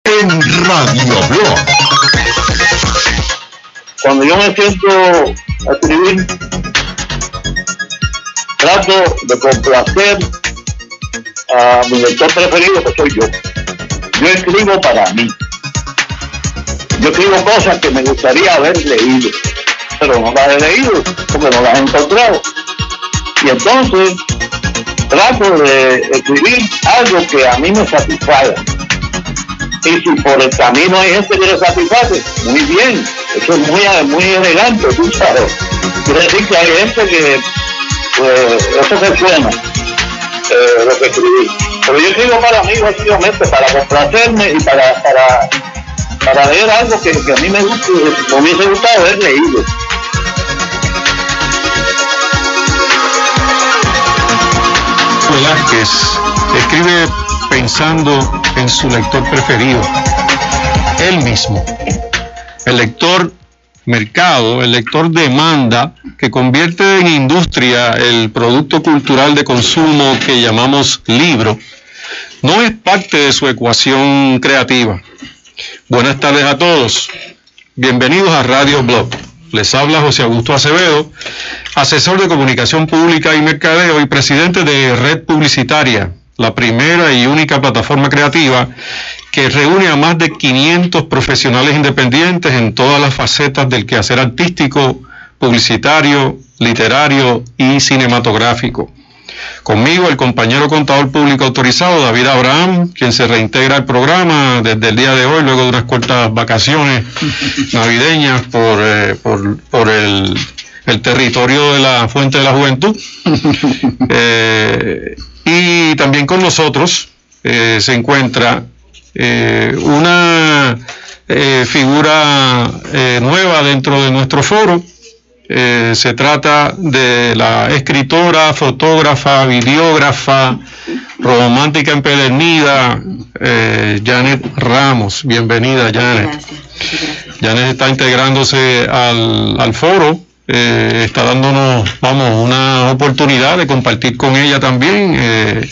en Radio Blog. Cuando yo me siento a escribir, trato de complacer a mi lector preferido, que soy yo. Yo escribo para mí. Yo escribo cosas que me gustaría haber leído, pero no las he leído porque no las he encontrado. Y entonces trato de escribir algo que a mí me satisfaga. Y si por el camino hay gente que le satisface, muy bien, eso es muy elegante, tú sabes. Quiere decir que hay gente que, pues, eso se suena, lo que escribí. Pero yo escribo para mí, básicamente, para complacerme y para leer algo que a mí me hubiese gustado haber leído. Velázquez escribe pensando en su lector preferido, él mismo. El lector mercado, el lector demanda, que convierte en industria el producto cultural de consumo que llamamos libro, no es parte de su ecuación creativa. Buenas tardes a todos. Bienvenidos a Radio Blog. Les habla José Augusto Acevedo, asesor de comunicación pública y mercadeo y presidente de Red Publicitaria, la primera y única plataforma creativa que reúne a más de 500 profesionales independientes en todas las facetas del quehacer artístico, publicitario, literario y cinematográfico. Conmigo el compañero contador público autorizado David Abraham, quien se reintegra al programa desde el día de hoy, luego de unas cortas vacaciones navideñas por el territorio de la Fuente de la Juventud. Y también con nosotros se encuentra una figura nueva dentro de nuestro foro. Se trata de la escritora, fotógrafa, videógrafa, romántica empedernida, Janet Ramos. Bienvenida, Janet. Gracias. Janet está integrándose al foro, está dándonos, una oportunidad de compartir con ella también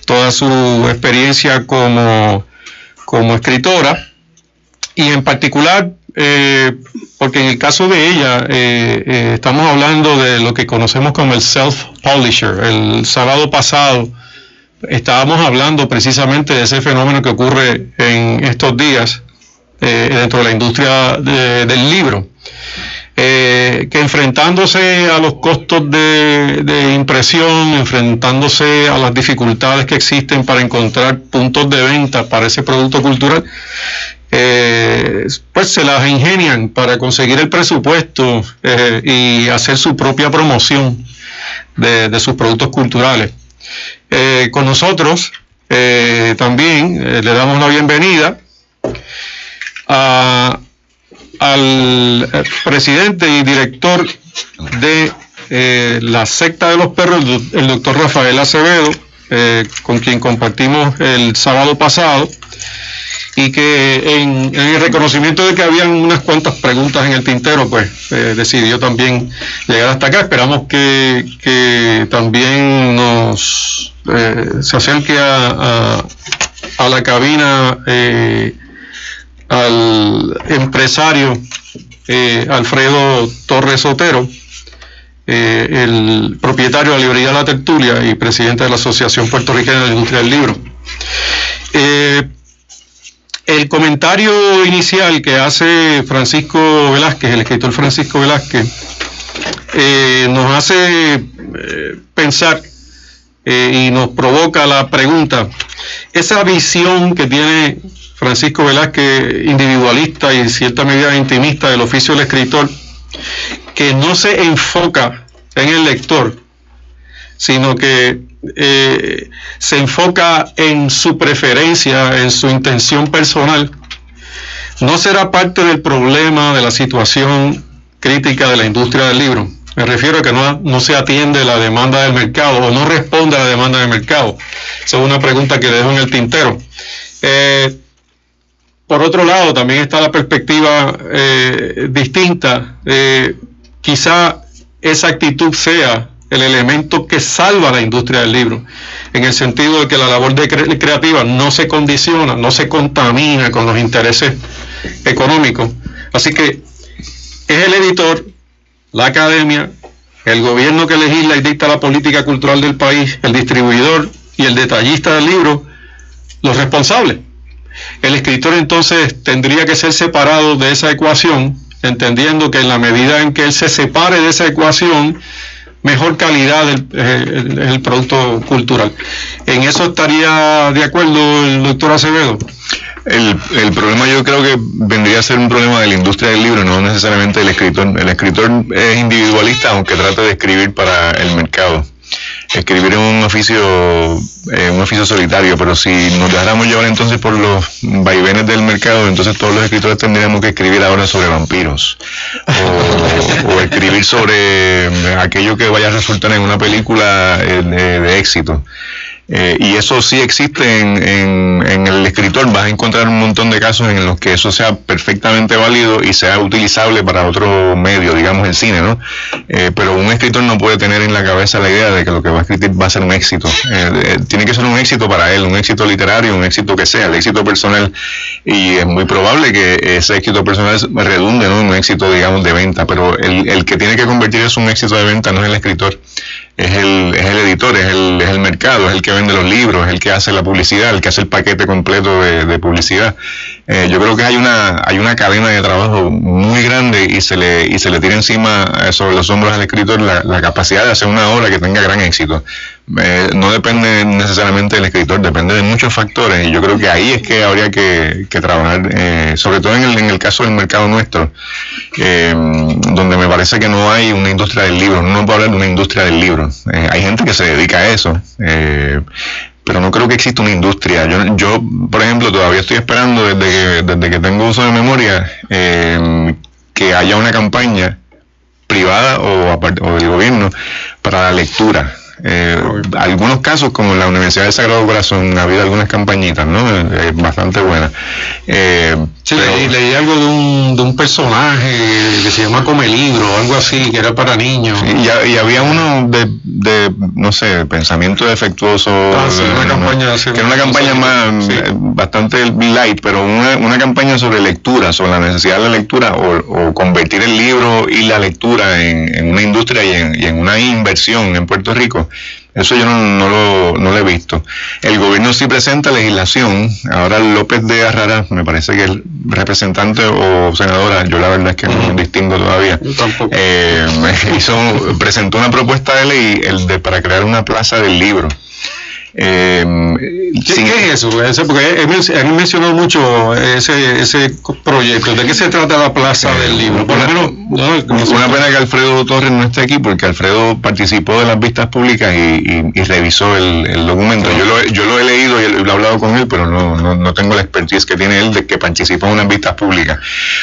toda su experiencia como escritora, y en particular porque en el caso de ella estamos hablando de lo que conocemos como el self-publisher. El sábado pasado estábamos hablando precisamente de ese fenómeno que ocurre en estos días dentro de la industria del libro, que enfrentándose a los costos de impresión, enfrentándose a las dificultades que existen para encontrar puntos de venta para ese producto cultural, pues se las ingenian para conseguir el presupuesto y hacer su propia promoción de sus productos culturales. Con nosotros también le damos la bienvenida al presidente y director de la Secta de los Perros, el doctor Rafael Acevedo, con quien compartimos el sábado pasado, y que en el reconocimiento de que habían unas cuantas preguntas en el tintero, pues decidió también llegar hasta acá. Esperamos que también se acerque a la cabina al empresario Alfredo Torres Otero, el propietario de la librería La Tertulia y presidente de la Asociación Puertorriqueña de la Industria del Libro. El comentario inicial que hace Francisco Velázquez, el escritor Francisco Velázquez, nos hace pensar y nos provoca la pregunta: esa visión que tiene Francisco Velázquez, individualista y en cierta medida intimista del oficio del escritor, que no se enfoca en el lector, sino que se enfoca en su preferencia, en su intención personal, ¿no será parte del problema de la situación crítica de la industria del libro? Me refiero a que no se atiende la demanda del mercado o no responde a la demanda del mercado. Esa es una pregunta que dejo en el tintero. Por otro lado, también está la perspectiva distinta. Quizá esa actitud sea el elemento que salva la industria del libro, en el sentido de que la labor creativa no se condiciona, no se contamina con los intereses económicos. Así que es el editor, la academia, el gobierno que legisla y dicta la política cultural del país, el distribuidor y el detallista del libro, los responsables. El escritor entonces tendría que ser separado de esa ecuación, entendiendo que en la medida en que él se separe de esa ecuación, mejor calidad es el producto cultural. ¿En eso estaría de acuerdo el doctor Acevedo? El problema yo creo que vendría a ser un problema de la industria del libro, no necesariamente del escritor. El escritor es individualista, aunque trate de escribir para el mercado. Escribir es un oficio solitario, pero si nos dejáramos llevar entonces por los vaivenes del mercado, entonces todos los escritores tendríamos que escribir ahora sobre vampiros o escribir sobre aquello que vaya a resultar en una película de éxito. Y eso sí existe en el escritor. Vas a encontrar un montón de casos en los que eso sea perfectamente válido y sea utilizable para otro medio, digamos el cine, ¿no? Pero un escritor no puede tener en la cabeza la idea de que lo que va a escribir va a ser un éxito. Tiene que ser un éxito para él, un éxito literario, un éxito que sea, el éxito personal, y es muy probable que ese éxito personal redunde, ¿no?, en un éxito, digamos, de venta, pero el que tiene que convertir eso en un éxito de venta no es el escritor. Es el editor, es el mercado, es el que vende los libros, es el que hace la publicidad, el que hace el paquete completo de publicidad. Yo creo que hay una cadena de trabajo muy grande y se le tira encima sobre los hombros al escritor la capacidad de hacer una obra que tenga gran éxito. No depende necesariamente del escritor, depende de muchos factores, y yo creo que ahí es que habría que trabajar, sobre todo en el caso del mercado nuestro, donde me parece que no hay una industria del libro. No puedo hablar de una industria del libro. Hay gente que se dedica a eso, pero no creo que exista una industria. Yo, por ejemplo, todavía estoy esperando desde que tengo uso de memoria que haya una campaña privada o del gobierno para la lectura. Algunos casos, como en la Universidad del Sagrado Corazón, ha habido algunas campañitas, ¿no? Bastante buenas. Sí, leí algo de un personaje que se llama Come Libro, algo así, que era para niños. Y había uno de no sé, pensamiento defectuoso. Sí, una campaña. Que era una campaña más, sí, bastante light, pero una campaña sobre lectura, sobre la necesidad de la lectura, o convertir el libro y la lectura en una industria y en una inversión en Puerto Rico. Eso yo no lo he visto. El gobierno sí presenta legislación. Ahora López de Arrara, me parece que es representante o senadora, yo la verdad es que no distingo todavía, presentó una propuesta de ley para crear una plaza del libro. ¿Qué es eso? Porque él mencionó mucho ese proyecto. ¿De qué se trata la plaza del libro? Por lo menos, una pena que Alfredo Torres no esté aquí, porque Alfredo participó de las vistas públicas y revisó el documento. Yo lo he leído y lo he hablado con él, pero no tengo la expertise que tiene él de que participó en unas vistas públicas.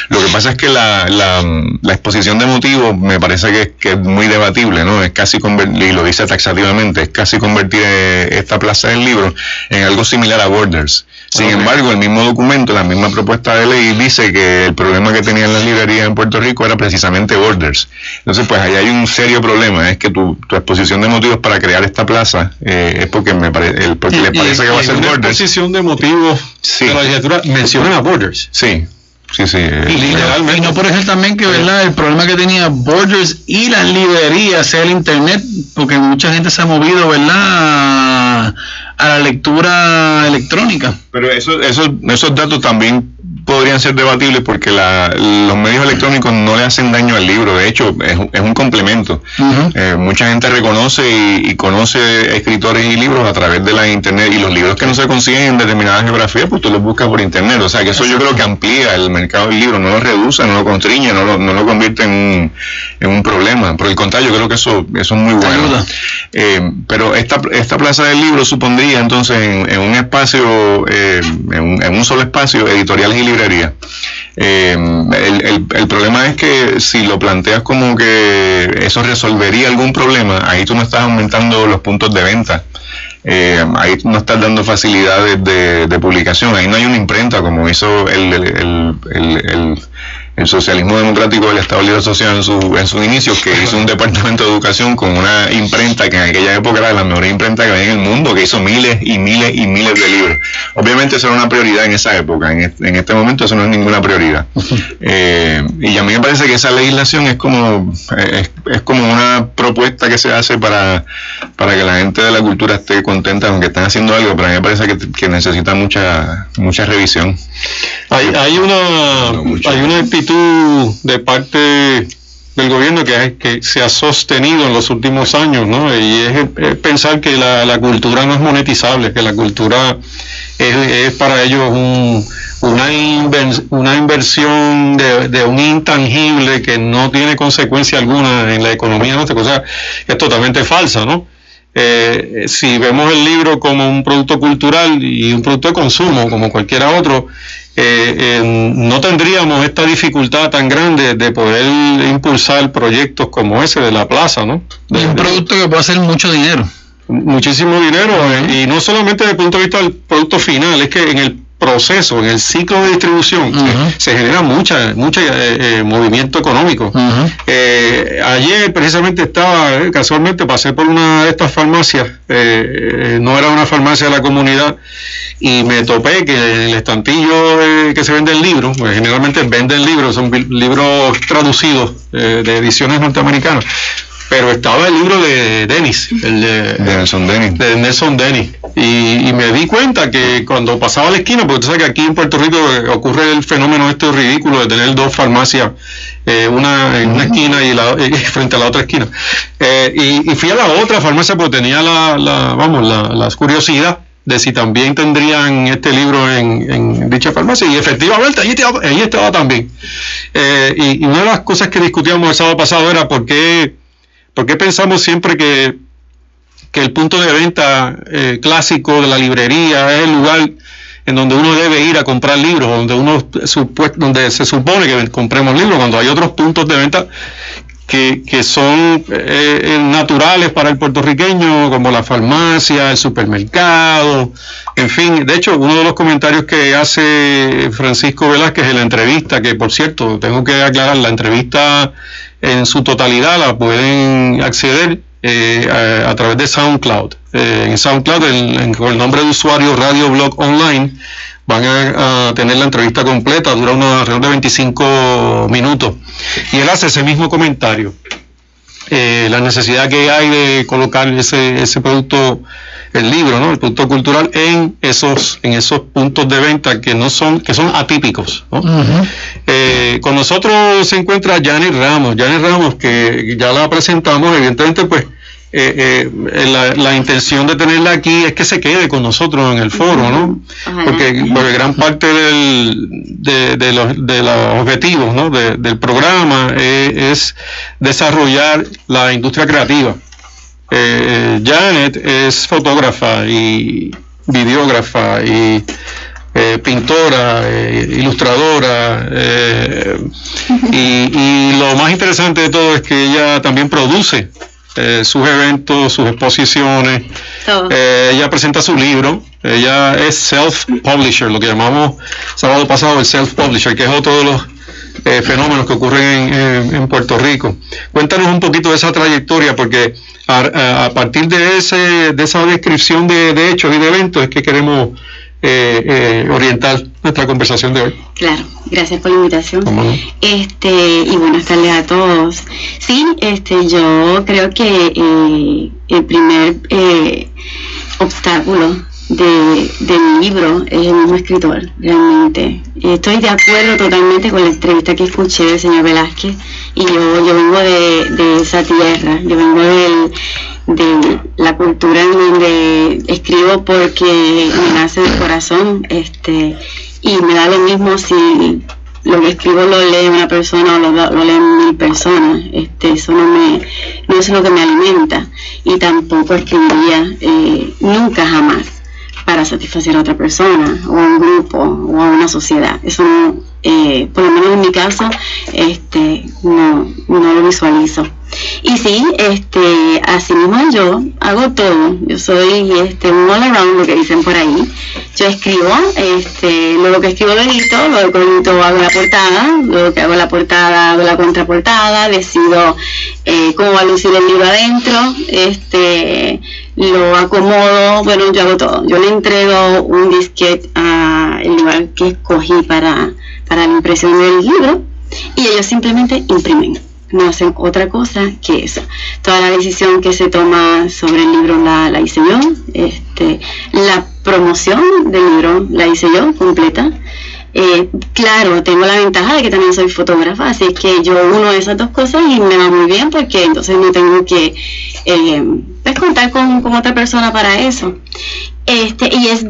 Lo que pasa es que la exposición de motivos me parece que es muy debatible, ¿no? Es casi convertir, y lo dice taxativamente, es casi convertir esta plaza del libro en algo similar a Borders. Sin embargo, el mismo documento, la misma propuesta de ley dice que el problema que tenían las librerías en Puerto Rico era precisamente Borders. Entonces, pues ahí hay un serio problema, es que tu exposición de motivos para crear esta plaza es porque le parece que va a ser Borders. La exposición de motivos, sí, de la legislatura menciona a Borders. Sí. Literalmente. Y no por eso también que, ¿verdad?, el problema que tenía Borders y las librerías, sea el internet, porque mucha gente se ha movido, ¿verdad?, a la lectura electrónica. Pero esos datos también podrían ser debatibles, porque los medios electrónicos no le hacen daño al libro. De hecho, es un complemento. Mucha gente reconoce y conoce escritores y libros a través de la internet, y los libros que no se consiguen en determinada geografía, pues tú los buscas por internet. O sea que eso yo creo que amplía el mercado del libro, no lo reduce, no lo constriñe, no lo convierte en un problema. Por el contrario, yo creo que eso es muy bueno. Pero esta plaza del libro supondría entonces en un espacio, en un solo espacio, editoriales y librerías. El problema es que si lo planteas como que eso resolvería algún problema, ahí tú no estás aumentando los puntos de venta. Ahí no estás dando facilidades de publicación. Ahí no hay una imprenta como hizo el el socialismo democrático del Estado Libre Asociado en sus inicios, que hizo un departamento de educación con una imprenta que en aquella época era de las mejores imprentas que había en el mundo, que hizo miles y miles y miles de libros. Obviamente eso era una prioridad en esa época, en este momento eso no es ninguna prioridad. Y a mí me parece que esa legislación es como una propuesta que se hace para que la gente de la cultura esté contenta con que están haciendo algo, pero a mí me parece que necesita mucha revisión. Hay una actitud de parte del gobierno que se ha sostenido en los últimos años, ¿no? Y es pensar que la cultura no es monetizable, que la cultura es para ellos una inversión de un intangible que no tiene consecuencia alguna en la economía nuestra, cosa que es totalmente falsa, ¿no? Si vemos el libro como un producto cultural y un producto de consumo como cualquiera otro, no tendríamos esta dificultad tan grande de poder impulsar proyectos como ese de la plaza, ¿no? Es un producto que puede hacer mucho dinero. Muchísimo dinero, y no solamente desde el punto de vista del producto final, es que en el proceso, en el ciclo de distribución, se genera mucha movimiento económico. Ayer precisamente casualmente pasé por una de estas farmacias, no era una farmacia de la comunidad, y me topé que en el estantillo que se vende el libro, pues generalmente venden libros, son libros traducidos de ediciones norteamericanas, pero estaba el libro de Dennis, de Nelson Dennis. Y me di cuenta que cuando pasaba a la esquina, porque tú sabes que aquí en Puerto Rico ocurre el fenómeno ridículo de tener dos farmacias, una en una esquina y frente a la otra esquina. Y fui a la otra farmacia porque tenía la curiosidad de si también tendrían este libro en dicha farmacia, y efectivamente allí estaba también. Y una de las cosas que discutíamos el sábado pasado era por qué pensamos siempre que el punto de venta clásico de la librería es el lugar en donde uno debe ir a comprar libros, donde se supone que compremos libros, cuando hay otros puntos de venta que son naturales para el puertorriqueño, como la farmacia, el supermercado, en fin. De hecho, uno de los comentarios que hace Francisco Velázquez en la entrevista, que por cierto, tengo que aclarar, la entrevista en su totalidad la pueden acceder a través de SoundCloud. En SoundCloud, con el nombre de usuario Radio Blog Online, van a tener la entrevista completa, dura alrededor de 25 minutos. Y él hace ese mismo comentario. La necesidad que hay de colocar ese producto, el libro, ¿no? El producto cultural en esos puntos de venta que son atípicos, ¿no? Con nosotros se encuentra Janet Ramos, que ya la presentamos, evidentemente, pues la intención de tenerla aquí es que se quede con nosotros en el foro, ¿no? Porque gran parte de los objetivos, ¿no? del programa es desarrollar la industria creativa. Janet es fotógrafa y videógrafa y pintora, ilustradora, y lo más interesante de todo es que ella también produce sus eventos, sus exposiciones. Ella presenta su libro. Ella es self-publisher, lo que llamamos sábado pasado el self-publisher, que es otro de los fenómenos que ocurren en Puerto Rico. Cuéntanos un poquito de esa trayectoria, porque a partir de esa descripción de hechos y de eventos es que queremos orientar nuestra conversación de hoy. Claro, gracias por la invitación. ¿Cómo no? Y buenas tardes a todos. Sí, yo creo que el primer obstáculo de mi libro es el mismo escritor, realmente. Estoy de acuerdo totalmente con la entrevista que escuché del señor Velázquez, y yo vengo de esa tierra, yo vengo de la cultura en donde escribo porque me nace del corazón, y me da lo mismo si lo que escribo lo lee una persona o lo leen 1000 personas. Eso no es lo que me alimenta, y tampoco escribiría nunca jamás para satisfacer a otra persona o a un grupo o a una sociedad. Eso no, por lo menos en mi caso, no lo visualizo. Y sí, así mismo yo hago todo. Yo soy un all around, lo que dicen por ahí. yo escribo, luego que escribo lo edito, luego que edito hago la portada, luego que hago la portada hago la contraportada, decido cómo va a lucir el libro adentro, lo acomodo, bueno, yo hago todo. Yo le entrego un disquete al lugar que escogí para la impresión del libro y ellos simplemente imprimen. No hacen otra cosa que eso. Toda la decisión que se toma sobre el libro la hice yo. La promoción del libro la hice yo completa. Claro, tengo la ventaja de que también soy fotógrafa, así que yo uno esas dos cosas y me va muy bien porque entonces no tengo que pues contar con otra persona para eso. Y es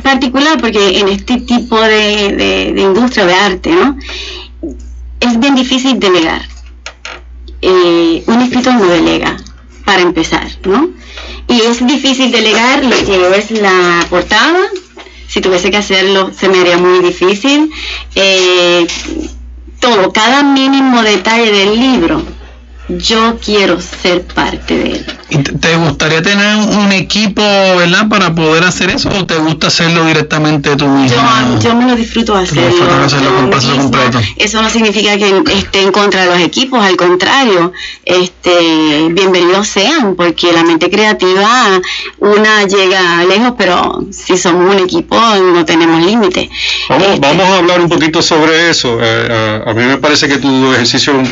particular porque en este tipo de industria de arte, ¿no? Es bien difícil delegar. Un escritor no delega, para empezar, ¿no? Y es difícil delegar lo que es la portada. Si tuviese que hacerlo, se me haría muy difícil. Cada mínimo detalle del libro, yo quiero ser parte de él. ¿Y te gustaría tener un equipo, verdad, para poder hacer eso, o te gusta hacerlo directamente tú misma? Yo me lo disfruto hacerlo completo. Eso no significa que esté en contra de los equipos, al contrario, bienvenidos sean, porque la mente creativa una llega lejos, pero si somos un equipo no tenemos límite. Vamos a hablar un poquito sobre eso. A mí me parece que tu ejercicio, es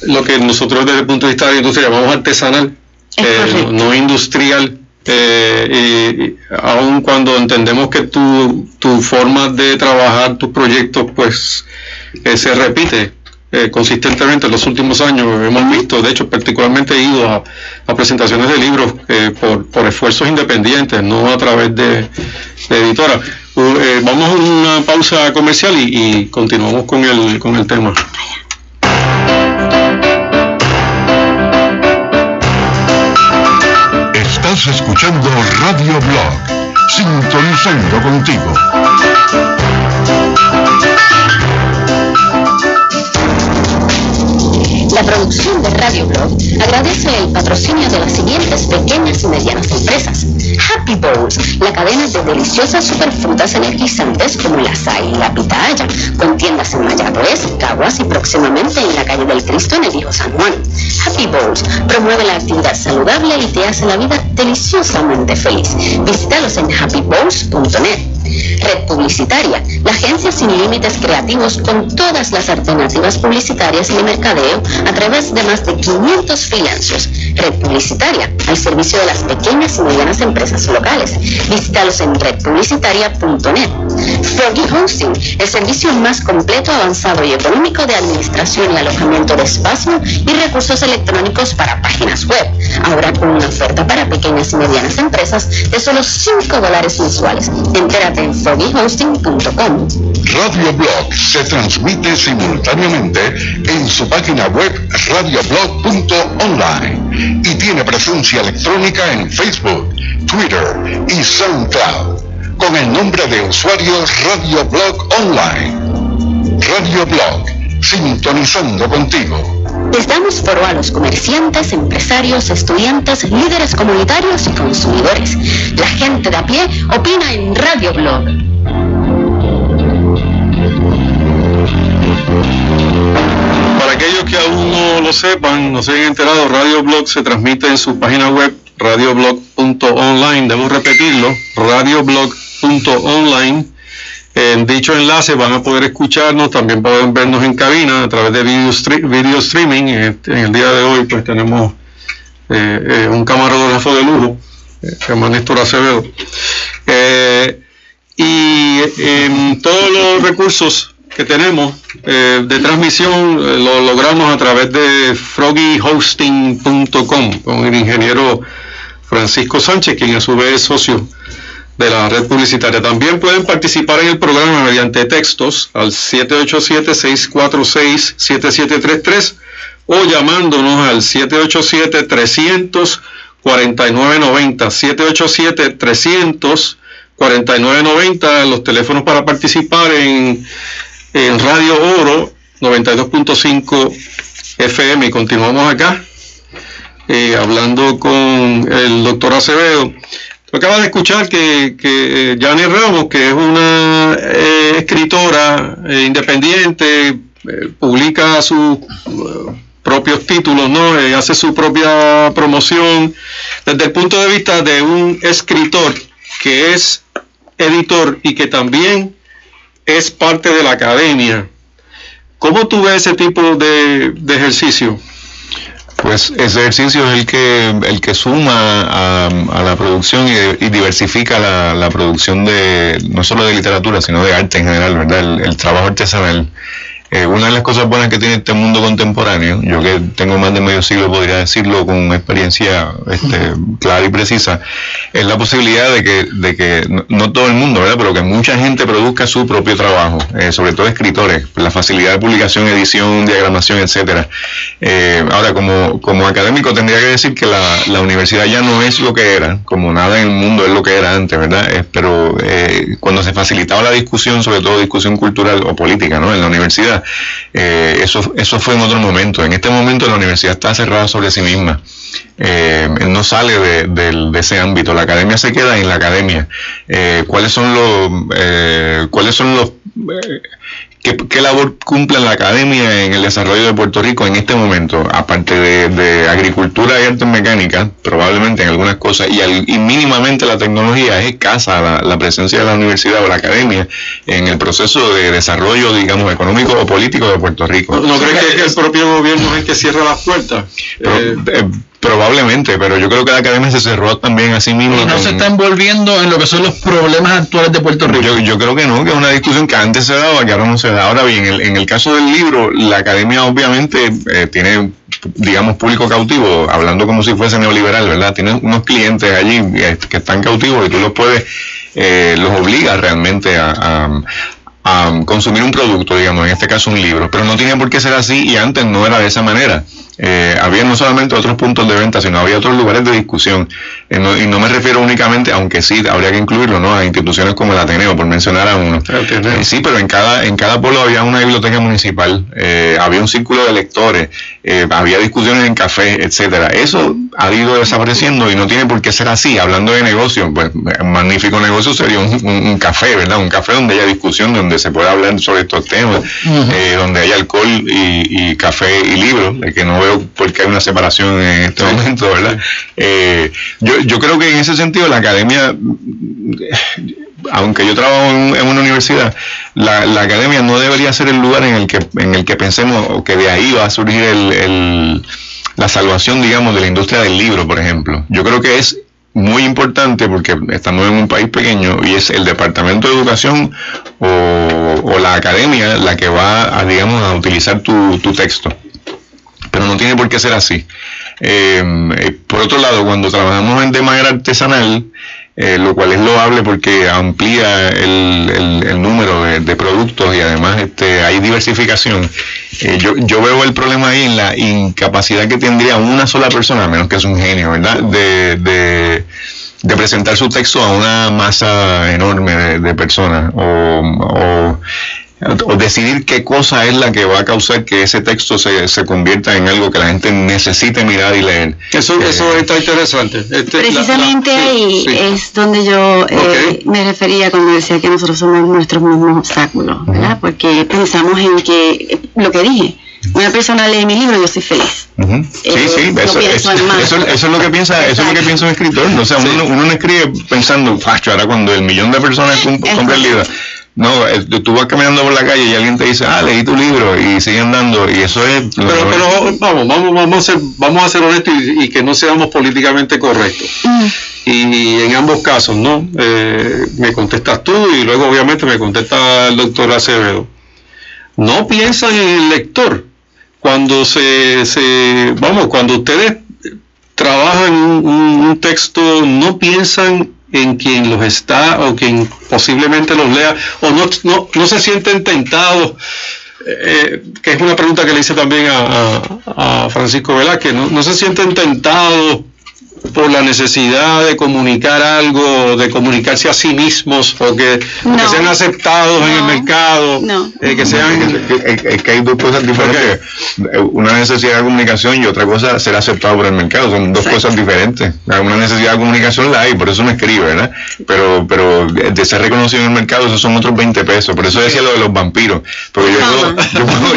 lo que nosotros desde el punto de vista de la industria llamamos artesanal, no industrial, y aun cuando entendemos que tu forma de trabajar tus proyectos pues se repite consistentemente en los últimos años. Hemos visto, de hecho, particularmente he ido a presentaciones de libros por esfuerzos independientes, no a través de editoras. Vamos a una pausa comercial y continuamos con el tema. Estás escuchando Radio Blog, sintonizando contigo. La producción de Radio Blog agradece el patrocinio de las siguientes pequeñas y medianas empresas. Happy Bowls, la cadena de deliciosas superfrutas energizantes como la açaí y la pitaya, con tiendas en Mayagüez, Caguas y próximamente en la calle del Cristo en el Viejo San Juan. Happy Bowls promueve la actividad saludable y te hace la vida deliciosamente feliz. Visítalos en happybowls.net. Red Publicitaria, la agencia sin límites creativos con todas las alternativas publicitarias y de mercadeo a través de más de 500 freelancers. Red Publicitaria, al servicio de las pequeñas y medianas empresas locales. Visítalos en redpublicitaria.net. Froggy Hosting, el servicio más completo, avanzado y económico de administración y alojamiento de espacio y recursos electrónicos para páginas web. Ahora con una oferta para pequeñas y medianas empresas de solo $5 mensuales. Entérate en froggyhosting.com. Radio Blog se transmite simultáneamente en su página web radioblog.online y tiene presencia electrónica en Facebook, Twitter y SoundCloud con el nombre de usuario Radio Blog Online. Radio Blog, sintonizando contigo. Les damos foro a los comerciantes, empresarios, estudiantes, líderes comunitarios y consumidores. La gente de a pie opina en Radio Blog. Para aquellos que aún no lo sepan, no se hayan enterado, Radio Blog se transmite en su página web radioblog.online. Debo repetirlo, radioblog.online. En dicho enlace van a poder escucharnos, también pueden vernos en cabina a través de video streaming. En el día de hoy pues tenemos un camarógrafo de lujo, se llama Néstor Acevedo. Y todos los recursos que tenemos de transmisión lo logramos a través de froggyhosting.com con el ingeniero Francisco Sánchez, quien a su vez es socio de la red publicitaria. También pueden participar en el programa mediante textos al 787-646-7733 o llamándonos al 787-300-4990, 787-300-4990, los teléfonos para participar en Radio Oro 92.5 FM. Y continuamos acá hablando con el doctor Acevedo. Tú acabas de escuchar que Janet Ramos, que es una escritora independiente, publica sus propios títulos, ¿no? Hace su propia promoción desde el punto de vista de un escritor que es editor y que también es parte de la academia. ¿Cómo tú ves ese tipo de ejercicio? Pues ese ejercicio es el que suma a la producción y diversifica la producción de no solo de literatura, sino de arte en general, ¿verdad? El trabajo artesanal. Una de las cosas buenas que tiene este mundo contemporáneo, yo que tengo más de medio siglo podría decirlo con experiencia clara y precisa, es la posibilidad de que no todo el mundo, ¿verdad?, pero que mucha gente produzca su propio trabajo, sobre todo escritores, la facilidad de publicación, edición, diagramación, etcétera. Ahora, como académico tendría que decir que la universidad ya no es lo que era, como nada en el mundo es lo que era antes, ¿verdad? Pero cuando se facilitaba la discusión, sobre todo discusión cultural o política, ¿no?, en la universidad, eso fue en otro momento. En este momento la universidad está cerrada sobre sí misma. No sale de ese ámbito. La academia se queda en la academia. ¿Cuáles son los ¿Qué labor cumple la academia en el desarrollo de Puerto Rico en este momento? Aparte de agricultura y artes mecánicas, probablemente en algunas cosas, y mínimamente la tecnología, es escasa la presencia de la universidad o la academia en el proceso de desarrollo, digamos, económico o político de Puerto Rico. ¿No crees que el propio gobierno es el que cierra las puertas? Probablemente, pero yo creo que la academia se cerró también a sí misma. ¿Y no se está envolviendo en lo que son los problemas actuales de Puerto Rico? Yo creo que no, que es una discusión que antes se daba, que ahora no se da. Ahora bien, en el caso del libro, la academia obviamente tiene, digamos, público cautivo, hablando como si fuese neoliberal, ¿verdad? Tiene unos clientes allí que están cautivos y tú los puedes, los obligas realmente a consumir un producto, digamos, en este caso un libro, pero no tiene por qué ser así, y antes no era de esa manera. Había no solamente otros puntos de venta, sino había otros lugares de discusión, y no me refiero únicamente, aunque sí habría que incluirlo, ¿no?, a instituciones como el Ateneo, por mencionar a uno. Sí, pero en cada pueblo había una biblioteca municipal, había un círculo de lectores, había discusiones en café, etcétera. Eso ha ido desapareciendo y no tiene por qué ser así. Hablando de negocio, pues un magnífico negocio sería un café, ¿verdad? Un café donde haya discusión, donde se pueda hablar sobre estos temas, donde haya alcohol y café y libros, que no veo por qué hay una separación en este momento, ¿verdad? Yo creo que en ese sentido la academia, aunque yo trabajo en una universidad, la academia no debería ser el lugar en el que pensemos que de ahí va a surgir la salvación, digamos, de la industria del libro, por ejemplo. Yo creo que es muy importante porque estamos en un país pequeño y es el Departamento de Educación o la academia la que va digamos, a utilizar tu texto. Pero no tiene por qué ser así. Por otro lado, cuando trabajamos de manera artesanal, lo cual es loable porque amplía el número de productos y además hay diversificación, yo veo el problema ahí en la incapacidad que tendría una sola persona, a menos que es un genio, ¿verdad?, de presentar su texto a una masa enorme de personas, o decidir qué cosa es la que va a causar que ese texto se convierta en algo que la gente necesite mirar y leer. Eso está interesante. Precisamente ahí es donde yo me refería cuando decía que nosotros somos nuestros mismos obstáculos, ¿verdad? Porque pensamos en que, lo que dije, una persona lee mi libro y yo soy feliz. Eso es lo que piensa, eso es lo que piensa un escritor. O sea, uno no escribe pensando, ahora cuando el millón de personas compra el libro. No, tú vas caminando por la calle y alguien te dice, leí tu libro, y siguen dando, y eso es... Pero vamos a ser honestos y que no seamos políticamente correctos. Y en ambos casos, ¿no? Me contestas tú y luego obviamente me contesta el doctor Acevedo. No piensan en el lector. Cuando cuando ustedes trabajan un texto, no piensan en quien los está o quien posiblemente los lea, o no se sienten tentados, que es una pregunta que le hice también a Francisco Velázquez, no se sienten tentados por la necesidad de comunicar algo, de comunicarse a sí mismos, o que sean aceptados en el mercado, que sean... Es que hay dos cosas diferentes. Una necesidad de comunicación y otra cosa ser aceptado por el mercado. Son dos cosas diferentes. Una necesidad de comunicación la hay, por eso uno escribe, ¿verdad? Pero de ser reconocido en el mercado, esos son otros 20 pesos. Por eso decía lo de los vampiros. Porque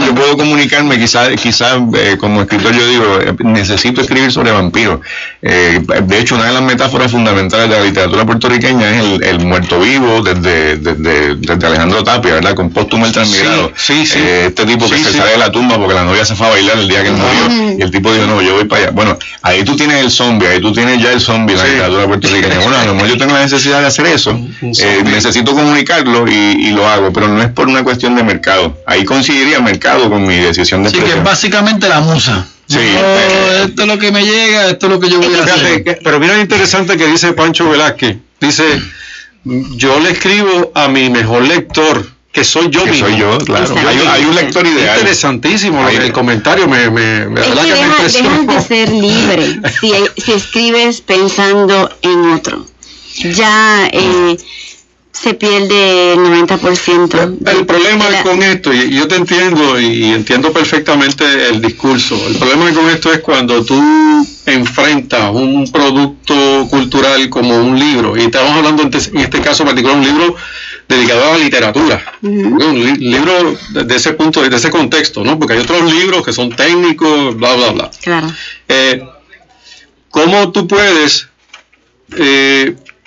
yo puedo comunicarme, quizás como escritor yo digo, necesito escribir sobre vampiros. De hecho, una de las metáforas fundamentales de la literatura puertorriqueña es el muerto vivo desde Alejandro Tapia, ¿verdad? Con Póstumo el Transmigrado. Este tipo que se sale de la tumba porque la novia se fue a bailar el día que él murió, y el tipo dijo, no, yo voy para allá. Bueno, ahí tú tienes el zombie, ahí tú tienes ya el zombie en la literatura puertorriqueña. Bueno, a lo mejor yo tengo la necesidad de hacer eso, necesito comunicarlo y lo hago, pero no es por una cuestión de mercado. Ahí coincidiría el mercado con mi decisión de expresión. Sí, que es básicamente la musa. Sí, esto es lo que me llega, esto es lo que yo voy a hacer. Pero mira lo interesante que dice Pancho Velázquez. Dice, yo le escribo a mi mejor lector, que soy yo mismo. Soy yo, claro. Hay un lector ideal. Interesantísimo el comentario, me dejas de ser libre si escribes pensando en otro. Ya se pierde el 90%. El problema con esto, y yo te entiendo y entiendo perfectamente el discurso, el problema con esto es cuando tú enfrentas un producto cultural como un libro, y estamos hablando en este caso particular un libro dedicado a la literatura, un libro de ese punto, de ese contexto, ¿no? Porque hay otros libros que son técnicos, bla, bla, bla. Claro. ¿Cómo tú puedes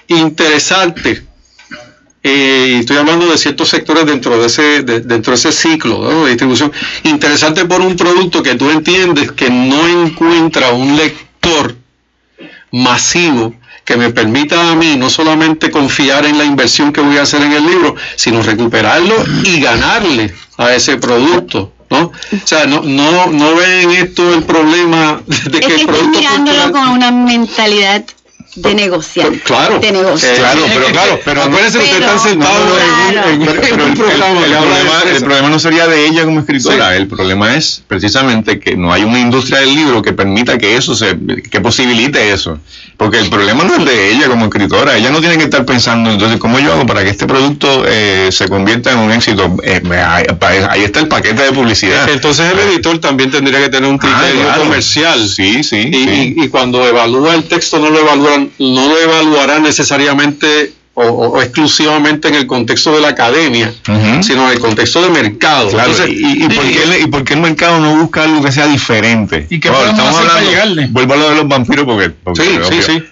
interesarte? Y estoy hablando de ciertos sectores dentro de ese ciclo, ¿no?, de distribución, interesante por un producto que tú entiendes que no encuentra un lector masivo que me permita a mí no solamente confiar en la inversión que voy a hacer en el libro, sino recuperarlo y ganarle a ese producto, ¿no? O sea, no ven esto el problema de que el producto mirándolo con una mentalidad de negociar. Claro, pero acuérdense que ustedes están sentados en un programa. El problema no sería de ella como escritora, el problema es precisamente que no hay una industria del libro que permita que eso que posibilite eso. Porque el problema no es de ella como escritora, ella no tiene que estar pensando, entonces, ¿cómo yo hago para que este producto se convierta en un éxito? Ahí está el paquete de publicidad. Entonces el editor también tendría que tener un criterio comercial. Sí. Y cuando evalúa el texto no lo evaluará necesariamente o exclusivamente en el contexto de la academia, sino en el contexto de mercado. Claro. Entonces, ¿y por qué el mercado no busca algo que sea diferente? ¿Y qué podemos hacer para llegarle? Vuelvo a lo de los vampiros porque sí.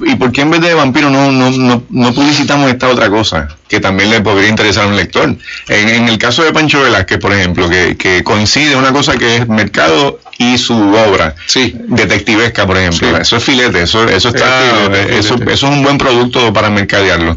¿Y por qué en vez de vampiros no publicitamos esta otra cosa que también le podría interesar a un lector? En el caso de Pancho Velázquez, por ejemplo, que coincide una cosa que es mercado y su obra detectivesca, por ejemplo. Eso es filete, eso es un buen producto para mercadearlo.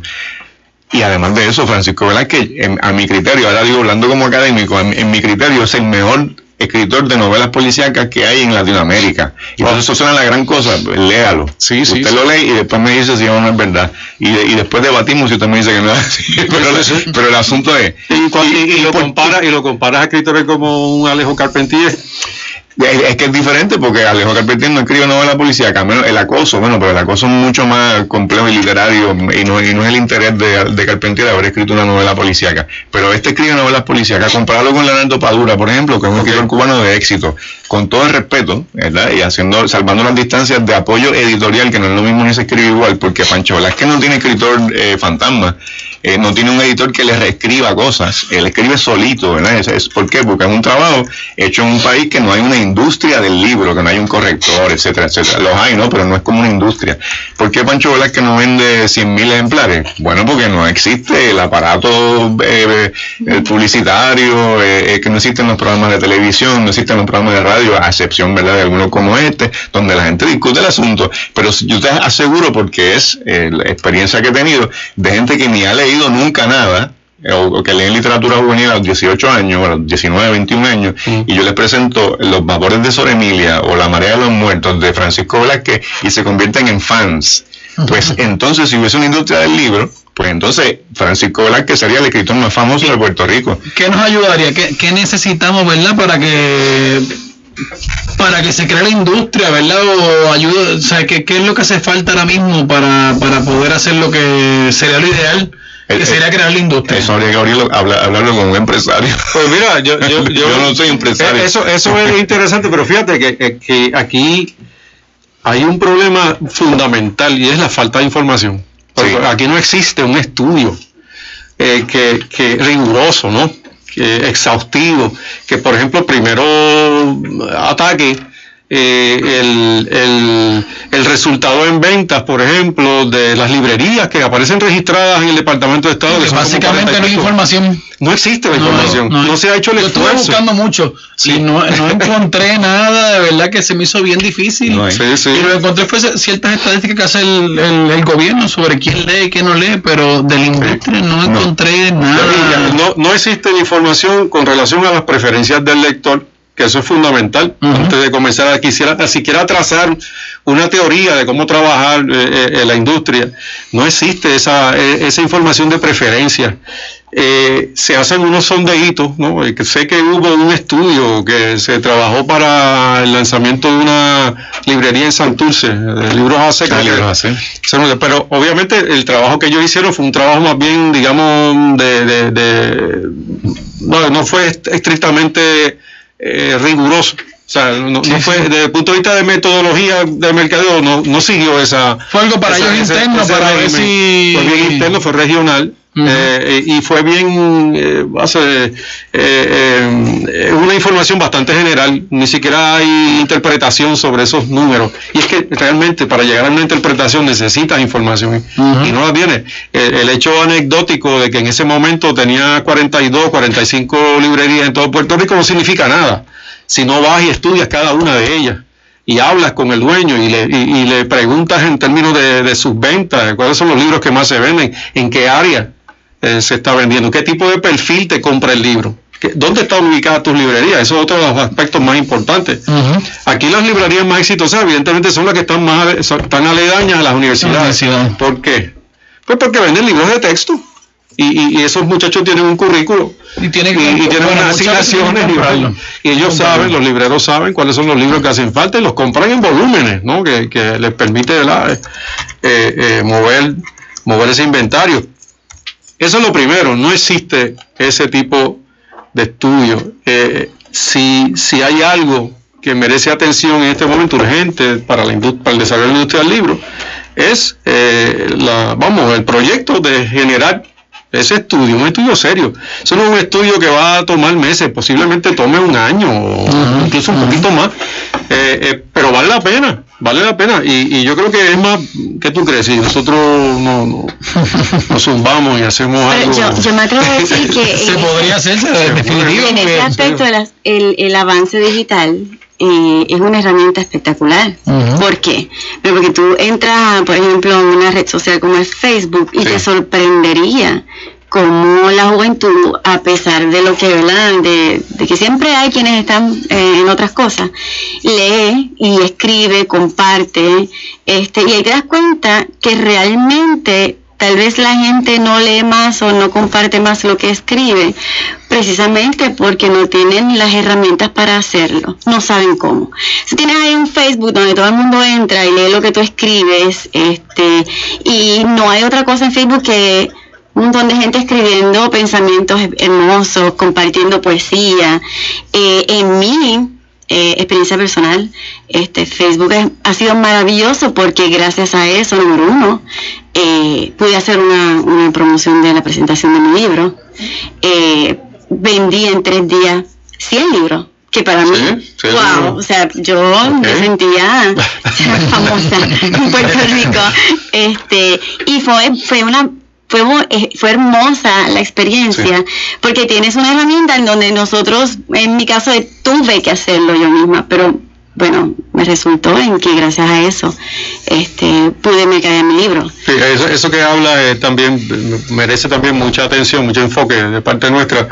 Y además de eso, Francisco Velázquez, a mi criterio, ahora digo hablando como académico, en mi criterio es el mejor escritor de novelas policíacas que hay en Latinoamérica. Y por eso suena la gran cosa, léalo. Usted lo lee y después me dice si no es verdad. Y después debatimos si usted me dice que no es así. Pero el asunto es... Y lo comparas a escritores como un Alejo Carpentier. Es que es diferente porque Alejo Carpentier no escribe novela policíaca, menos el acoso, pero el acoso es mucho más complejo y literario y no es el interés de Carpentier haber escrito una novela policíaca. Pero escribe novelas policíacas, compararlo con Leonardo Padura, por ejemplo, que es un escritor cubano de éxito, con todo el respeto, ¿verdad? Y salvando las distancias de apoyo editorial, que no es lo mismo ni se escribe igual, porque Pancho Velázquez no tiene escritor fantasma. No tiene un editor que le reescriba cosas, él escribe solito, ¿verdad? ¿Por qué? Porque es un trabajo hecho en un país que no hay una industria del libro, que no hay un corrector, etcétera, etcétera. Los hay, ¿no? Pero no es como una industria. ¿Por qué Pancho Velázquez no vende 100,000 ejemplares? Bueno, porque no existe el aparato publicitario, que no existen los programas de televisión, no existen los programas de radio, a excepción, ¿verdad?, de algunos como este, donde la gente discute el asunto. Pero yo te aseguro, porque es la experiencia que he tenido, de gente que ni ha leído nunca nada, o que leen literatura juvenil a los 18 años, a los 19, 21 años, y yo les presento Los Vapores de Sor Emilia o La Marea de los Muertos de Francisco Velázquez y se convierten en fans. Pues entonces, si hubiese una industria del libro, pues entonces Francisco Velázquez sería el escritor más famoso de Puerto Rico. ¿Qué nos ayudaría? ¿Qué necesitamos, verdad, para que para que se cree la industria, ¿verdad? O ayuda, o sea, ¿qué es lo que hace falta ahora mismo para poder hacer lo que sería lo ideal? Que sería crear la industria. Eso habría que hablarlo con un empresario. Pues mira, yo no soy empresario. Eso es interesante, pero fíjate que aquí hay un problema fundamental y es la falta de información. Sí. Aquí no existe un estudio que riguroso, ¿no? Exhaustivo, que por ejemplo primero ataque el resultado en ventas, por ejemplo, de las librerías que aparecen registradas en el Departamento de Estado. Que básicamente no hay información. No existe la información. No se ha hecho el esfuerzo. Estuve buscando mucho y no encontré nada, de verdad que se me hizo bien difícil. Sí. Y lo que encontré fue ciertas estadísticas que hace el gobierno sobre quién lee y quién no lee, pero de la industria no encontré nada. No existe la información con relación a las preferencias del lector, que eso es fundamental. Antes de comenzar a siquiera trazar una teoría de cómo trabajar la industria, no existe esa información de preferencia. Se hacen unos sondeitos, ¿no? Sé que hubo un estudio que se trabajó para el lanzamiento de una librería en Santurce, de libros AC. Pero obviamente el trabajo que ellos hicieron fue un trabajo más bien, digamos, no fue estrictamente riguroso. O sea, no fue, desde el punto de vista de metodología de mercadeo, no siguió esa. Fue algo para ellos interno, para ver si. Fue bien interno, fue regional. Y fue bien una información bastante general, ni siquiera hay interpretación sobre esos números, y es que realmente para llegar a una interpretación necesitas información y no la tienes. El hecho anecdótico de que en ese momento tenía 45 librerías en todo Puerto Rico no significa nada si no vas y estudias cada una de ellas y hablas con el dueño y le preguntas en términos de sus ventas, cuáles son los libros que más se venden, en qué área se está vendiendo, qué tipo de perfil te compra el libro, dónde están ubicadas tus librerías. Eso es otro de los aspectos más importantes. Aquí las librerías más exitosas evidentemente son las que están están aledañas a las universidades. ¿Por qué? Pues porque venden libros de texto y esos muchachos tienen un currículo y tienen unas asignaciones y ellos saben, los libreros saben cuáles son los libros que hacen falta y los compran en volúmenes, ¿no? que les permite mover ese inventario. Eso es lo primero. No existe ese tipo de estudio. Si hay algo que merece atención en este momento urgente para el desarrollo de la industria del libro, es el proyecto de generar ese estudio, un estudio serio. Eso no es un estudio que va a tomar meses, posiblemente tome un año o incluso un poquito más, pero vale la pena. Y yo creo que es más, ¿qué tú crees? Si nosotros nos zumbamos y hacemos algo. Yo me atrevo a decir que se podría hacer definitivo. En ese aspecto el avance digital es una herramienta espectacular. ¿Por qué? Porque tú entras, por ejemplo, en una red social como es Facebook y te sorprendería cómo la juventud, a pesar de lo que, ¿verdad? De que siempre hay quienes están en otras cosas, lee y escribe, comparte, y ahí te das cuenta que realmente tal vez la gente no lee más o no comparte más lo que escribe, precisamente porque no tienen las herramientas para hacerlo, no saben cómo. Si tienes ahí un Facebook donde todo el mundo entra y lee lo que tú escribes, y no hay otra cosa en Facebook que un montón de gente escribiendo pensamientos hermosos, compartiendo poesía. En mi experiencia personal, Facebook ha sido maravilloso porque gracias a eso, número uno, pude hacer una promoción de la presentación de mi libro. Vendí en 3 días 100 libros. Que para mí, wow, o sea, yo me sentía famosa en Puerto Rico. Y fue hermosa la experiencia, porque tienes una herramienta en donde nosotros, en mi caso, tuve que hacerlo yo misma, pero bueno, me resultó en que gracias a eso pude mercadear mi libro. Sí, eso que habla también merece también mucha atención, mucho enfoque de parte nuestra.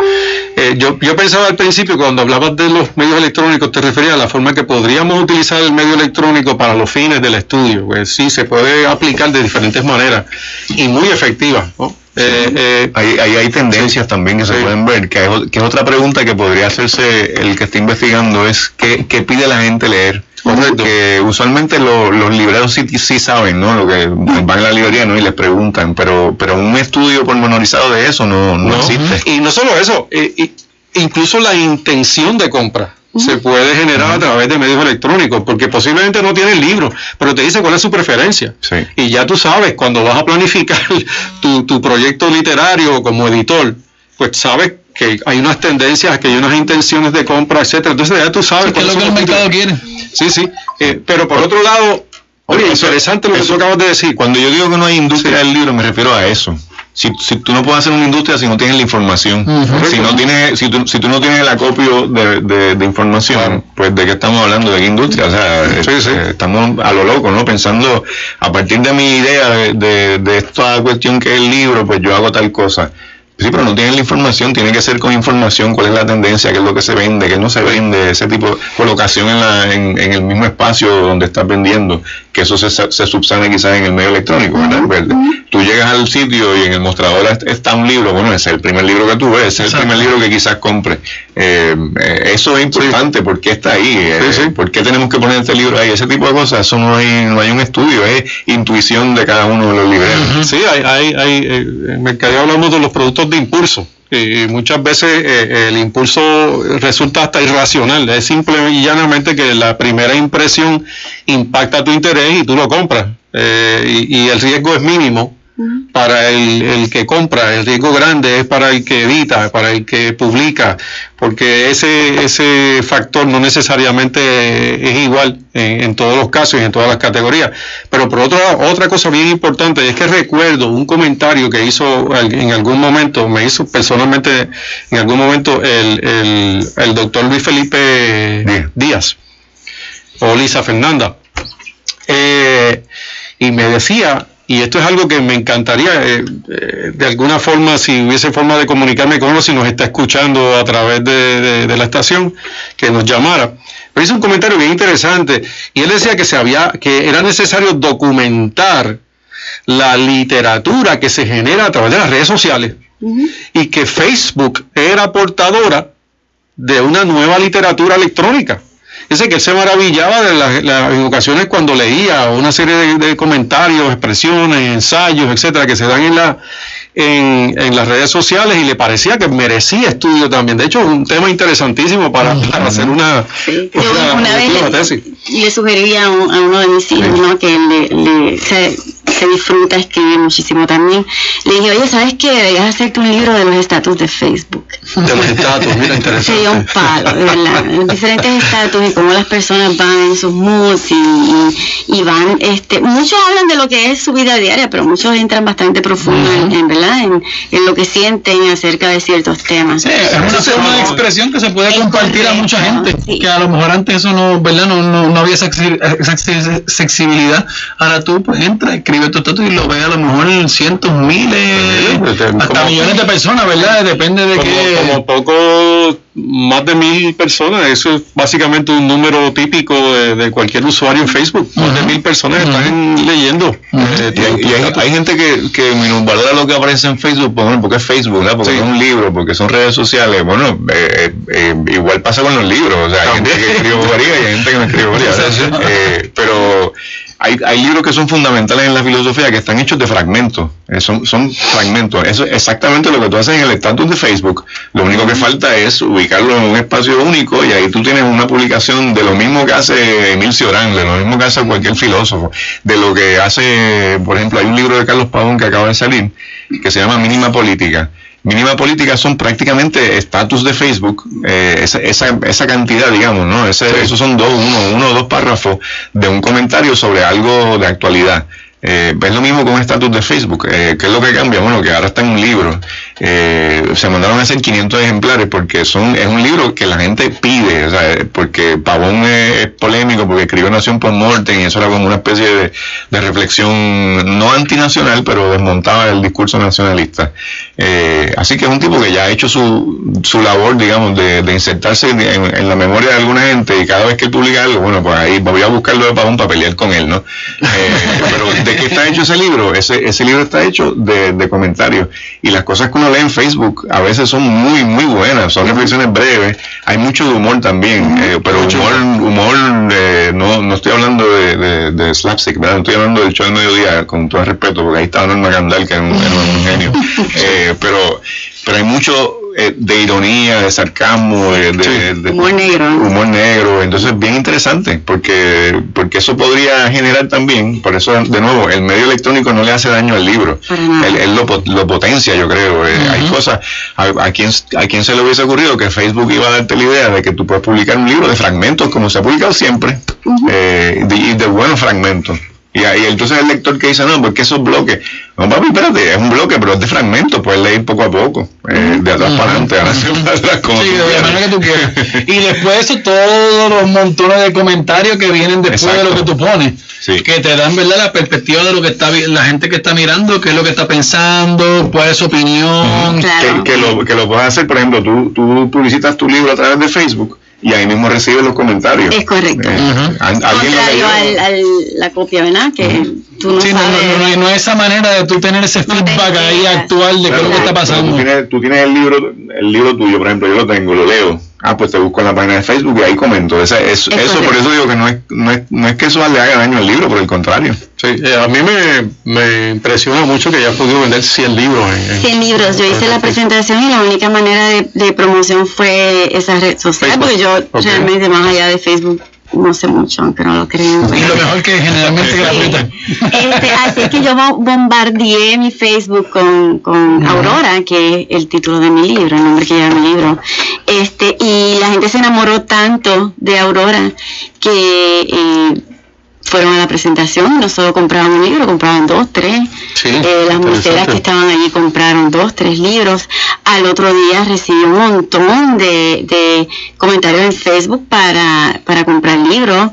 Yo pensaba al principio, cuando hablabas de los medios electrónicos, te referías a la forma que podríamos utilizar el medio electrónico para los fines del estudio. Pues sí, se puede aplicar de diferentes maneras y muy efectivas, ¿no? Ahí hay tendencias también que se pueden ver, que es otra pregunta que podría hacerse el que está investigando, es ¿qué pide la gente leer? Porque usualmente los libreros sí saben, ¿no? Lo que van a la librería, ¿no? Y les preguntan, pero un estudio pormenorizado de eso no existe. Y no solo eso, incluso la intención de compra se puede generar a través de medios electrónicos, porque posiblemente no tiene el libro, pero te dice cuál es su preferencia. Sí. Y ya tú sabes, cuando vas a planificar tu proyecto literario como editor, pues sabes que hay unas tendencias, que hay unas intenciones de compra, etcétera. Entonces ya tú sabes qué es lo que el mercado quiere. Sí. Pero por otro lado, interesante lo que tú acabas de decir. Cuando yo digo que no hay industria del libro, me refiero a eso. Si tú no puedes hacer una industria si no tienes la información, si tú no tienes el acopio de información, pues ¿de qué estamos hablando? ¿De qué industria? O sea, estamos a lo loco, ¿no? Pensando a partir de mi idea de esta cuestión que es el libro, pues yo hago tal cosa. Sí, pero no tienen la información, tiene que ser con información, cuál es la tendencia, qué es lo que se vende, qué no se vende, ese tipo de colocación en el mismo espacio donde estás vendiendo, que eso se subsane quizás en el medio electrónico, ¿verdad? Tú llegas al sitio y en el mostrador está un libro, bueno, ese es el primer libro que tú ves, ese es el primer libro que quizás compres. Eso es importante, ¿por qué está ahí? ¿Por qué tenemos que poner este libro ahí? Ese tipo de cosas, eso no hay un estudio, es intuición de cada uno de los libreros. Sí, en mercadeo hablamos de los productos de impulso, y muchas veces el impulso resulta hasta irracional, es simple y llanamente que la primera impresión impacta tu interés y tú lo compras, y el riesgo es mínimo para el que compra, el riesgo grande es para el que edita, para el que publica, porque ese factor no necesariamente es igual en todos los casos y en todas las categorías. Pero por otra cosa bien importante es que recuerdo un comentario que hizo en algún momento, me hizo personalmente en algún momento el doctor Luis Felipe Díaz o Lisa Fernanda, y me decía, y esto es algo que me encantaría, de alguna forma, si hubiese forma de comunicarme con él, si nos está escuchando a través de la estación, que nos llamara. Pero hizo un comentario bien interesante, y él decía que era necesario documentar la literatura que se genera a través de las redes sociales, y que Facebook era portadora de una nueva literatura electrónica. Dice que él se maravillaba en ocasiones cuando leía una serie de comentarios, expresiones, ensayos, etcétera, que se dan en las redes sociales, y le parecía que merecía estudio también. De hecho, es un tema interesantísimo para hacer una tesis. Le sugeriría a uno de mis hijos, ¿no?, que se disfruta, escribe muchísimo también. Le dije, oye, ¿sabes qué? Deberías hacerte un libro de los estatus de Facebook. De los estatus, mira, interesante. Sería un palo, de verdad. Los diferentes estatus y cómo las personas van en sus moods y van, muchos hablan de lo que es su vida diaria, pero muchos entran bastante profundo en lo que sienten acerca de ciertos temas. Sí, es una forma de expresión que se puede compartir a mucha gente, que a lo mejor antes eso no había esa accesibilidad. Ahora tú, pues, entra, escribe tu estatus y lo ve a lo mejor cientos, miles, hasta millones de personas, ¿verdad? Depende de qué. Como poco, más de 1,000 personas, eso es básicamente un número típico de cualquier usuario en Facebook. Más de 1,000 personas están leyendo. Y hay gente que minusvalora lo que aparece en Facebook, porque es Facebook, ¿verdad? Porque es un libro, porque son redes sociales. Bueno, igual pasa con los libros, o sea, hay gente que escribe bobería y hay gente que no escribe bobería. Pero hay libros que son fundamentales en la filosofía, que están hechos de fragmentos, son fragmentos. Eso es exactamente lo que tú haces en el estatus de Facebook. Lo único que falta es ubicarlo en un espacio único, y ahí tú tienes una publicación de lo mismo que hace Emil Cioran, de lo mismo que hace cualquier filósofo, de lo que hace, por ejemplo, hay un libro de Carlos Pavón que acaba de salir, que se llama Mínima Política. Mínima Política son prácticamente estatus de Facebook, esa cantidad, digamos, ¿no? Esos son uno o dos párrafos de un comentario sobre algo de actualidad. Es lo mismo con un estatus de Facebook. ¿Qué es lo que cambia? Bueno, que ahora está en un libro. se mandaron a hacer 500 ejemplares porque es un libro que la gente pide, o sea, porque Pavón es polémico porque escribió Nación Post-Mortem y eso era como una especie de reflexión no antinacional, pero desmontaba el discurso nacionalista. Así que es un tipo que ya ha hecho su labor, digamos, de insertarse en la memoria de alguna gente, y cada vez que él publica algo, bueno, pues ahí voy a buscarlo de Pavón para pelear con él, ¿no? Pero ¿de qué está hecho ese libro? Ese libro está hecho de comentarios, y las cosas que uno lee en Facebook a veces son muy, muy buenas, son reflexiones breves, hay mucho de humor también, pero humor no estoy hablando de slapstick, ¿verdad? No estoy hablando del show del mediodía, con todo el respeto, porque ahí está Norma Gandal, que es un genio, pero hay mucho de ironía, de sarcasmo, de humor negro, entonces bien interesante, porque eso podría generar también, por eso de nuevo, el medio electrónico no le hace daño al libro, él lo potencia, yo creo. Hay cosas, a quien se le hubiese ocurrido que Facebook iba a darte la idea de que tú puedes publicar un libro de fragmentos, como se ha publicado siempre, y de buenos fragmentos. Y entonces el lector que dice, no, porque esos bloques, no, papi, espérate, es un bloque, pero es de fragmentos, puedes leer poco a poco, de atrás para adelante, sí, de la manera que tú quieras. Y después de eso, todos los montones de comentarios que vienen después de lo que tú pones, que te dan, ¿verdad?, la perspectiva de lo que está la gente que está mirando, qué es lo que está pensando, cuál es su opinión. Claro. Que lo puedes hacer, por ejemplo, tú publicitas tu libro a través de Facebook, y ahí mismo recibes los comentarios. Es correcto. Contrario a la copia, ¿verdad? Que tú no sabes. No es esa manera de tú tener ese feedback ahí actual de qué es lo que está pasando. Tú tienes el libro tuyo, por ejemplo, yo lo tengo, lo leo. Pues te busco en la página de Facebook y ahí comento. Eso por eso digo que no es que eso le haga daño al libro, por el contrario. Sí, a mí me impresiona mucho que ya podido vender 100 libros. 100 libros. Yo hice la presentación y la única manera de promoción fue esa red social, porque yo realmente más allá de Facebook no sé mucho, aunque no lo crean. Y lo mejor que generalmente gratuita. Así que yo bombardeé mi Facebook con Aurora, que es el título de mi libro, el nombre que lleva mi libro. Y la gente se enamoró tanto de Aurora que fueron a la presentación, no solo compraban un libro, compraban 2, 3. Las mujeres que estaban allí compraron 2, 3 libros. Al otro día recibí un montón de comentarios en Facebook para comprar libros.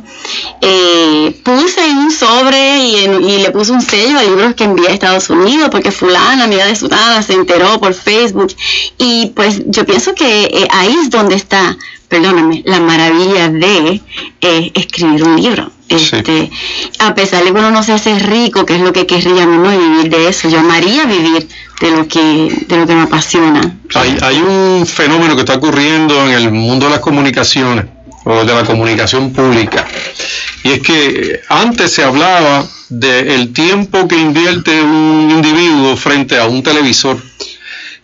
Puse en un sobre y le puse un sello a libros que envié a Estados Unidos, porque fulana, amiga de sutana, se enteró por Facebook. Y pues yo pienso que ahí es donde está, perdóname, la maravilla de escribir un libro. A pesar de que uno no se hace rico, que es lo que querría uno, vivir de eso, yo amaría vivir de lo que me apasiona. Hay un fenómeno que está ocurriendo en el mundo de las comunicaciones, o de la comunicación pública, y es que antes se hablaba del tiempo que invierte un individuo frente a un televisor,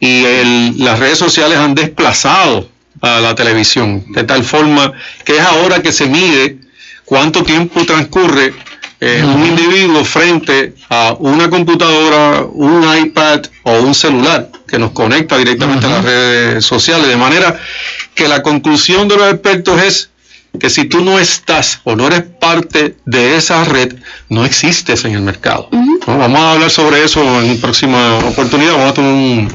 y las redes sociales han desplazado a la televisión, de tal forma que es ahora que se mide cuánto tiempo transcurre un individuo frente a una computadora, un iPad o un celular que nos conecta directamente a las redes sociales, de manera que la conclusión de los expertos es que si tú no estás o no eres parte de esa red, no existes en el mercado. ¿No? Vamos a hablar sobre eso en próxima oportunidad. Vamos a tomar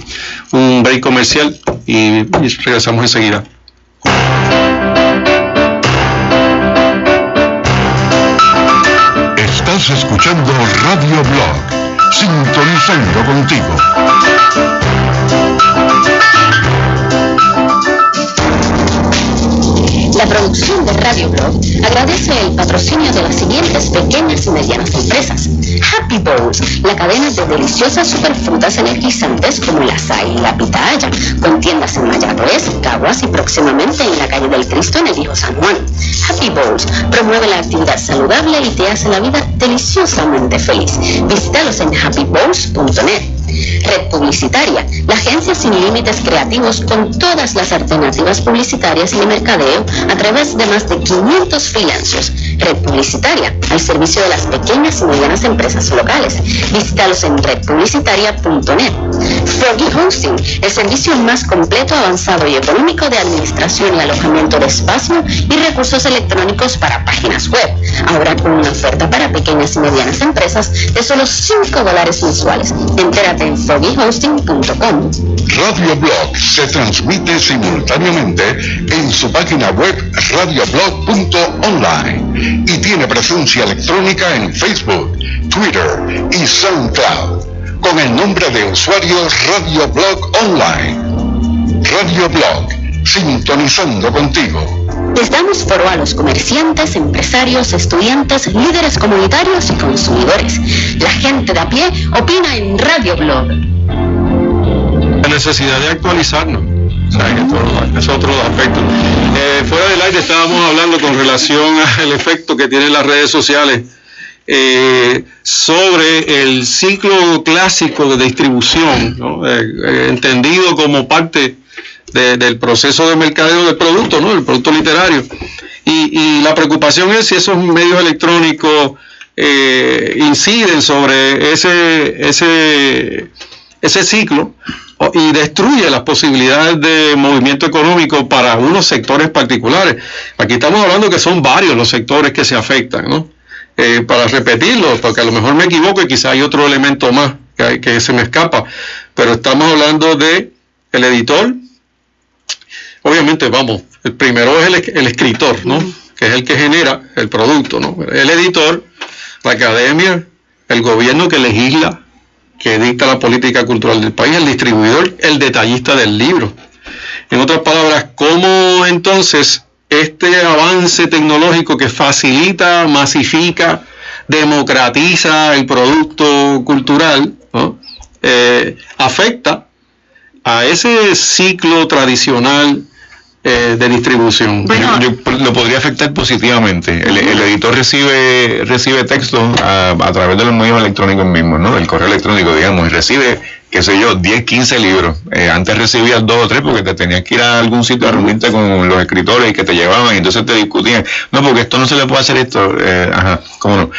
un break comercial y regresamos enseguida. Estás escuchando Radio Blog, sintonizando contigo. La producción de Radio Blog agradece el patrocinio de las siguientes pequeñas y medianas empresas. Happy Bowls, la cadena de deliciosas superfrutas energizantes como la açaí y la pitaya, con tiendas en Mayagüez, Caguas y próximamente en la calle del Cristo en el Viejo San Juan. Happy Bowls promueve la actividad saludable y te hace la vida deliciosamente feliz. Visítalos en happybowls.net. Red Publicitaria, la agencia sin límites creativos con todas las alternativas publicitarias y de mercadeo a través de más de 500 freelancers. Red Publicitaria, al servicio de las pequeñas y medianas empresas locales. Visítalos en redpublicitaria.net. Froggy Hosting, el servicio más completo, avanzado y económico de administración y alojamiento de espacio y recursos electrónicos para páginas web. ahora con una oferta para pequeñas y medianas empresas de solo $5 mensuales. Entérate en foggyhosting.com. Radio Blog se transmite simultáneamente en su página web radioblog.online y tiene presencia electrónica en Facebook, Twitter y SoundCloud con el nombre de usuario Radio Blog Online. Radio Blog, sintonizando contigo. Les damos foro a los comerciantes, empresarios, estudiantes, líderes comunitarios y consumidores. La gente de a pie opina en Radio Blog. La necesidad de actualizarnos. O sea, que es otro aspecto. Fuera del aire estábamos hablando con relación al efecto que tienen las redes sociales sobre el ciclo clásico de distribución, ¿no? Entendido como parte del proceso de mercadeo del producto, ¿no? El producto literario. Y la preocupación es si esos medios electrónicos inciden sobre ese ciclo y destruye las posibilidades de movimiento económico para unos sectores particulares. Aquí estamos hablando que son varios los sectores que se afectan, ¿no? Para repetirlo, porque a lo mejor me equivoco y quizá hay otro elemento más que se me escapa, pero estamos hablando de el editor. Obviamente, vamos, el primero es el escritor, ¿no? Que es el que genera el producto, ¿no? El editor, la academia, el gobierno que legisla, que dicta la política cultural del país, el distribuidor, el detallista del libro. En otras palabras, ¿cómo entonces este avance tecnológico que facilita, masifica, democratiza el producto cultural, ¿no? Afecta a ese ciclo tradicional de distribución? Bueno, yo lo podría afectar positivamente. El editor recibe texto a través de los medios electrónicos mismos, ¿no? El correo electrónico, digamos, y recibe, qué sé yo, 10, 15 libros. Antes recibías 2 o 3 porque te tenías que ir a algún sitio a reunirte con los escritores y que te llevaban y entonces te discutían. No, porque esto no se le puede hacer esto. ¿Cómo no?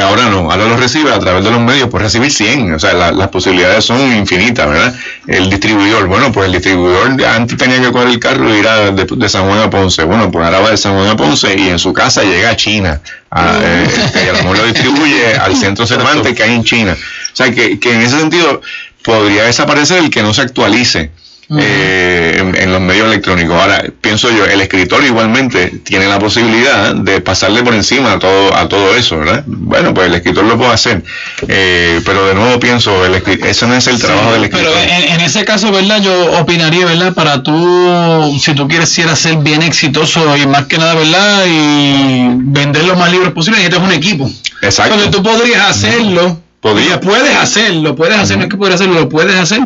Ahora no, ahora lo recibe a través de los medios, puedes recibir 100. O sea, las posibilidades son infinitas, ¿verdad? El distribuidor, bueno, pues el distribuidor antes tenía que coger el carro y ir de San Juan a Ponce. Bueno, pues ahora va de San Juan a Ponce y en su casa llega a China. Y a lo mejor lo distribuye al centro Cervantes que hay en China. O sea, que en ese sentido podría desaparecer el que no se actualice en los medios electrónicos. Ahora, pienso yo, el escritor igualmente tiene la posibilidad de pasarle por encima a todo eso, ¿verdad? Bueno, pues el escritor lo puede hacer, pero de nuevo pienso, ese no es el trabajo del escritor. Pero en ese caso, ¿verdad? Yo opinaría, ¿verdad? Para tú, si tú quisieras ser bien exitoso y más que nada, ¿verdad? Y vender los más libros posible, necesitas un equipo. Exacto. Porque tú podrías hacerlo. Puedes hacerlo, no es que puedes hacerlo, lo puedes hacer,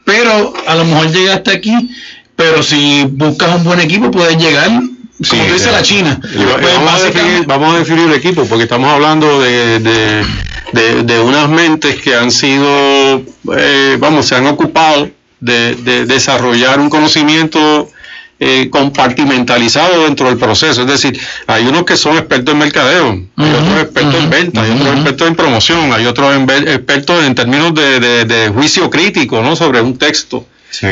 pero a lo mejor llegaste aquí, pero si buscas un buen equipo puedes llegar, como dice la China. Vamos a definir el equipo, porque estamos hablando de unas mentes que han sido, se han ocupado de desarrollar un conocimiento compartimentalizado dentro del proceso. Es decir, hay unos que son expertos en mercadeo, hay otros expertos en venta, hay otros expertos en promoción, hay otros expertos en términos de juicio crítico, ¿no? Sobre un texto. Sí.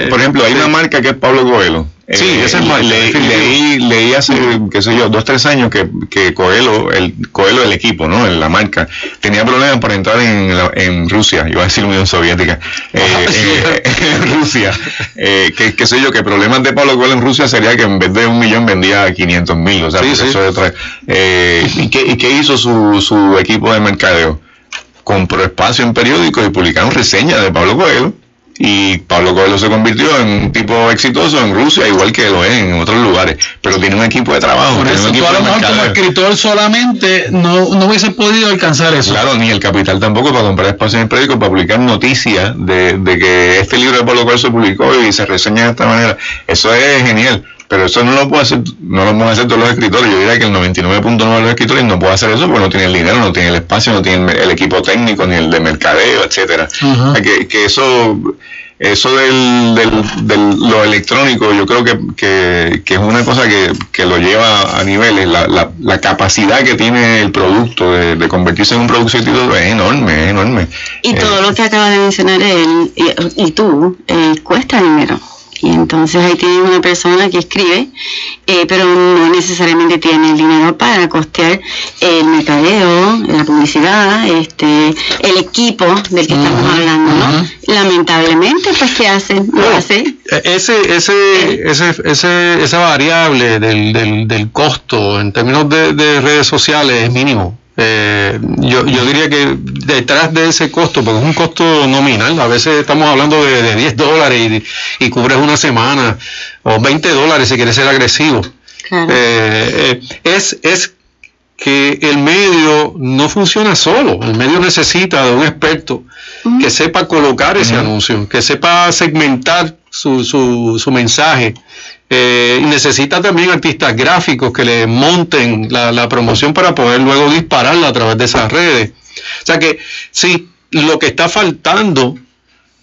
Por ejemplo, hay una marca que es Pablo Coelho. Sí, esa es marca. Leí hace, qué sé yo, 2 o 3 años que Coelho, el equipo, ¿no? La marca, tenía problemas para entrar en Rusia, iba a decir Unión Soviética, en Rusia. Que sé yo, que problemas de Pablo Coelho en Rusia sería que en vez de 1 millón vendía 500,000, o sea, eso es otra. ¿Y qué hizo su equipo de mercadeo? Compró espacio en periódicos y publicaron reseñas de Pablo Coelho. Y Pablo Coelho se convirtió en un tipo exitoso en Rusia, igual que lo es en otros lugares, pero tiene un equipo de trabajo. Por eso tú a lo mejor como escritor solamente no hubiese podido alcanzar eso. Claro, ni el capital tampoco para comprar espacio en el periódico, para publicar noticias de que este libro de Pablo Coelho se publicó y se reseña de esta manera. Eso es genial. Pero eso no lo pueden hacer todos los escritores. Yo diría que el 99.9% de los escritores no puede hacer eso porque no tiene el dinero, no tiene el espacio, no tiene el equipo técnico, ni el de mercadeo, etcétera. Que eso de lo electrónico, yo creo que es una cosa que lo lleva a niveles. La capacidad que tiene el producto de convertirse en un producto es enorme. Y todo lo que acaba de mencionar él y tú cuesta dinero. Y entonces ahí tienen una persona que escribe, pero no necesariamente tiene el dinero para costear el mercadeo, la publicidad, el equipo del que estamos hablando, ¿no? Lamentablemente, pues, ¿qué hacen? Lo hace. Esa variable del costo en términos de redes sociales es mínimo. Yo diría que detrás de ese costo, porque es un costo nominal, a veces estamos hablando de $10 y cubres una semana, o $20 si quieres ser agresivo. Claro. Es que el medio no funciona solo, el medio necesita de un experto que sepa colocar ese anuncio, que sepa segmentar su mensaje. Y necesita también artistas gráficos que le monten la promoción para poder luego dispararla a través de esas redes. O sea que sí, lo que está faltando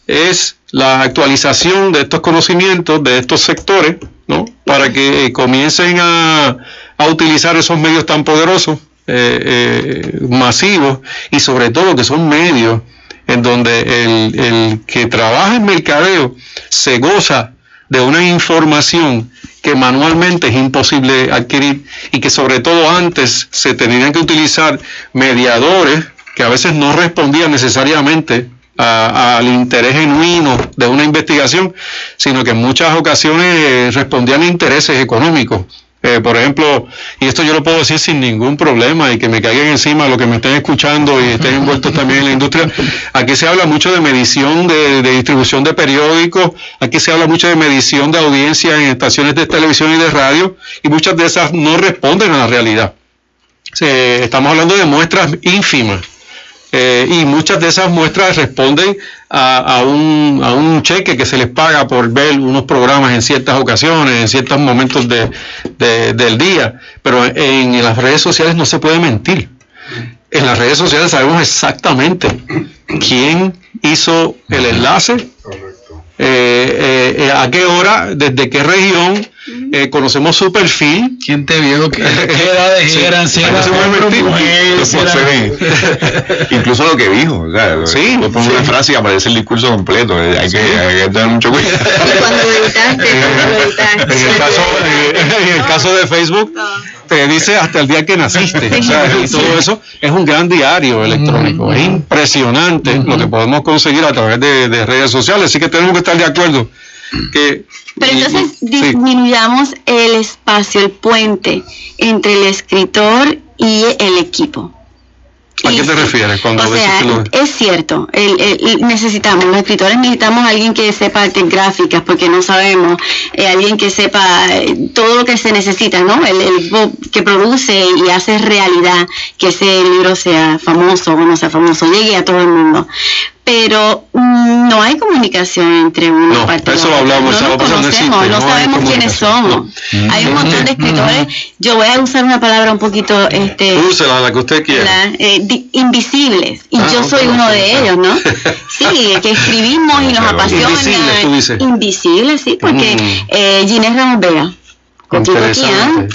es la actualización de estos conocimientos, de estos sectores, ¿no? Para que comiencen a utilizar esos medios tan poderosos, masivos, y sobre todo que son medios en donde el que trabaja en mercadeo se goza de una información que manualmente es imposible adquirir, y que sobre todo antes se tenían que utilizar mediadores que a veces no respondían necesariamente al interés genuino de una investigación, sino que en muchas ocasiones respondían a intereses económicos. Por ejemplo, y esto yo lo puedo decir sin ningún problema y que me caigan encima los que me estén escuchando y estén envueltos también en la industria, aquí se habla mucho de medición de distribución de periódicos, aquí se habla mucho de medición de audiencia en estaciones de televisión y de radio, y muchas de esas no responden a la realidad. Estamos hablando de muestras ínfimas. Y muchas de esas muestras responden a un cheque que se les paga por ver unos programas en ciertas ocasiones, en ciertos momentos del día, pero en las redes sociales no se puede mentir. En las redes sociales sabemos exactamente quién hizo el enlace, a qué hora, desde qué región, conocemos su perfil. ¿Quién te vio? ¿Qué edades eran? Si era incluso lo que dijo, o sea, sí, le pongo una frase y aparece el discurso completo. Hay que tener mucho cuidado. Cuando editaste. En el caso de Facebook, te dice hasta el día que naciste. O sea, y todo eso es un gran diario electrónico. Es impresionante lo que podemos conseguir a través de redes sociales. Así que tenemos que estar de acuerdo. Pero entonces disminuyamos el espacio, el puente entre el escritor y el equipo. ¿A qué te refieres cuando o sea, es cierto, necesitamos, los escritores necesitamos a alguien que sepa artes gráficas, porque no sabemos, alguien que sepa todo lo que se necesita, ¿no? El equipo que produce y hace realidad que ese libro sea famoso o no sea famoso, llegue a todo el mundo. Pero no hay comunicación entre uno y otro. Eso hablamos, no nos conocemos, no sabemos quiénes somos. Hay un montón de escritores. Yo voy a usar una palabra un poquito úsela, la que usted quiera. Invisibles, y yo soy uno de ellos, ¿no? Sí, que escribimos y nos apasiona. Invisibles, sí, porque Ginés Ramos Vega. Interesante,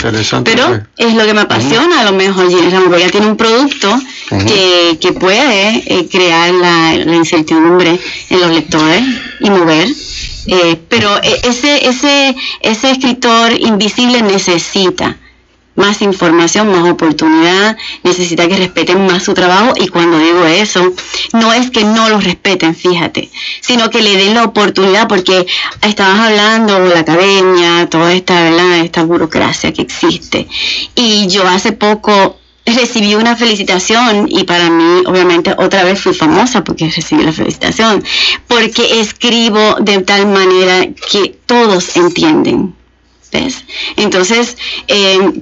pero es lo que me apasiona. A lo mejor Ginés Ramos Vega tiene un producto que puede crear la incertidumbre en los lectores y mover, pero ese escritor invisible necesita más información, más oportunidad, necesita que respeten más su trabajo, y cuando digo eso, no es que no los respeten, fíjate, sino que le den la oportunidad, porque estabas hablando de la academia, toda esta, ¿verdad?, esta burocracia que existe, y yo hace poco recibí una felicitación, y para mí, obviamente, otra vez fui famosa porque recibí la felicitación, porque escribo de tal manera que todos entienden. ¿Ves? Entonces,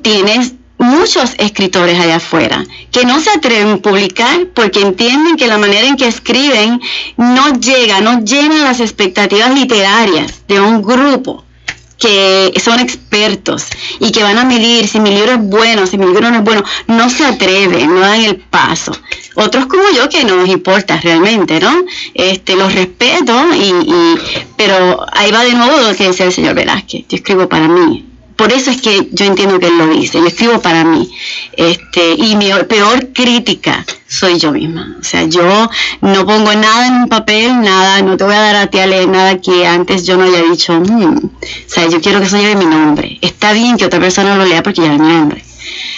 tienes muchos escritores allá afuera que no se atreven a publicar porque entienden que la manera en que escriben no llena las expectativas literarias de un grupo que son expertos y que van a medir si mi libro es bueno, si mi libro no es bueno. No se atreven, no dan el paso. Otros como yo que no nos importa realmente, ¿no? Los respeto, pero ahí va de nuevo lo que decía el señor Velázquez. Yo escribo para mí, por eso es que yo entiendo que él lo dice. Yo escribo para mí. Y mi peor crítica soy yo misma. O sea, yo no pongo nada en un papel, nada, no te voy a dar a ti a leer nada que antes yo no haya dicho. O sea, yo quiero que eso lleve mi nombre. Está bien que otra persona lo lea porque lleva mi nombre.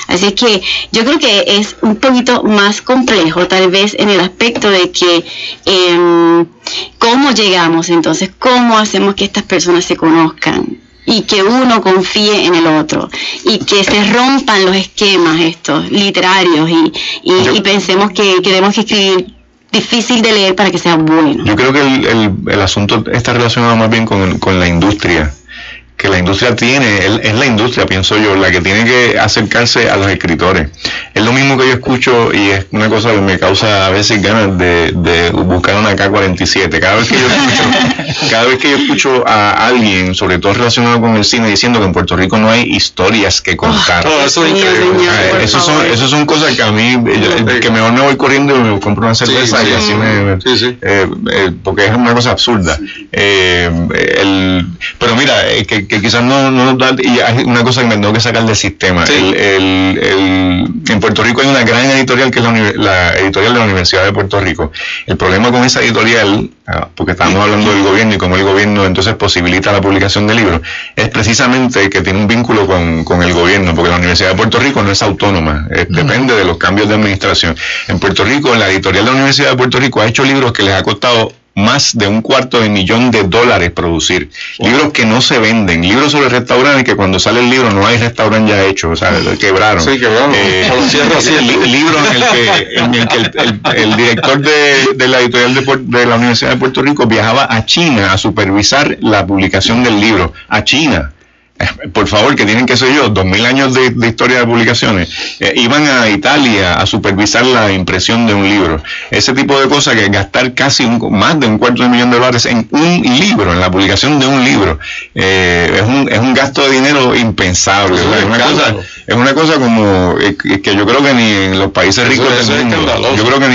Así es que yo creo que es un poquito más complejo, tal vez en el aspecto de que cómo llegamos entonces, cómo hacemos que estas personas se conozcan y que uno confíe en el otro y que se rompan los esquemas estos literarios y pensemos que tenemos que escribir difícil de leer para que sea bueno. Yo creo que el asunto está relacionado más bien con la industria. Que la industria es la industria, pienso yo, la que tiene que acercarse a los escritores. Es lo mismo que yo escucho y es una cosa que me causa a veces ganas de buscar una K-47. Cada vez que yo escucho a alguien, sobre todo relacionado con el cine, diciendo que en Puerto Rico no hay historias que contar. Eso es increíble. Eso son cosas que a mí, que mejor me voy corriendo y me compro una cerveza y así porque es una cosa absurda. Pero mira, que quizás no nos da, y hay una cosa que me tengo que sacar del sistema. En Puerto Rico hay una gran editorial que es la editorial de la Universidad de Puerto Rico. El problema con esa editorial, porque estamos hablando del gobierno y cómo el gobierno entonces posibilita la publicación de libros, es precisamente que tiene un vínculo con el gobierno, porque la Universidad de Puerto Rico no es autónoma, depende de los cambios de administración. En Puerto Rico, la editorial de la Universidad de Puerto Rico ha hecho libros que les ha costado más de $250,000 producir. Libros que no se venden, libros sobre restaurantes que cuando sale el libro no hay restaurante ya hecho, o sea, quebraron. Sí, quebraron. Libros en el que el director de la editorial de la Universidad de Puerto Rico viajaba a China a supervisar la publicación del libro, a China. Por favor, que tienen, qué sé yo, 2000 años de historia de publicaciones. Iban a Italia a supervisar la impresión de un libro. Ese tipo de cosas, que gastar casi más de $250,000 en un libro, en la publicación de un libro, es un gasto de dinero impensable. Es una cosa como que yo creo que ni en los países ricos del mundo, yo creo que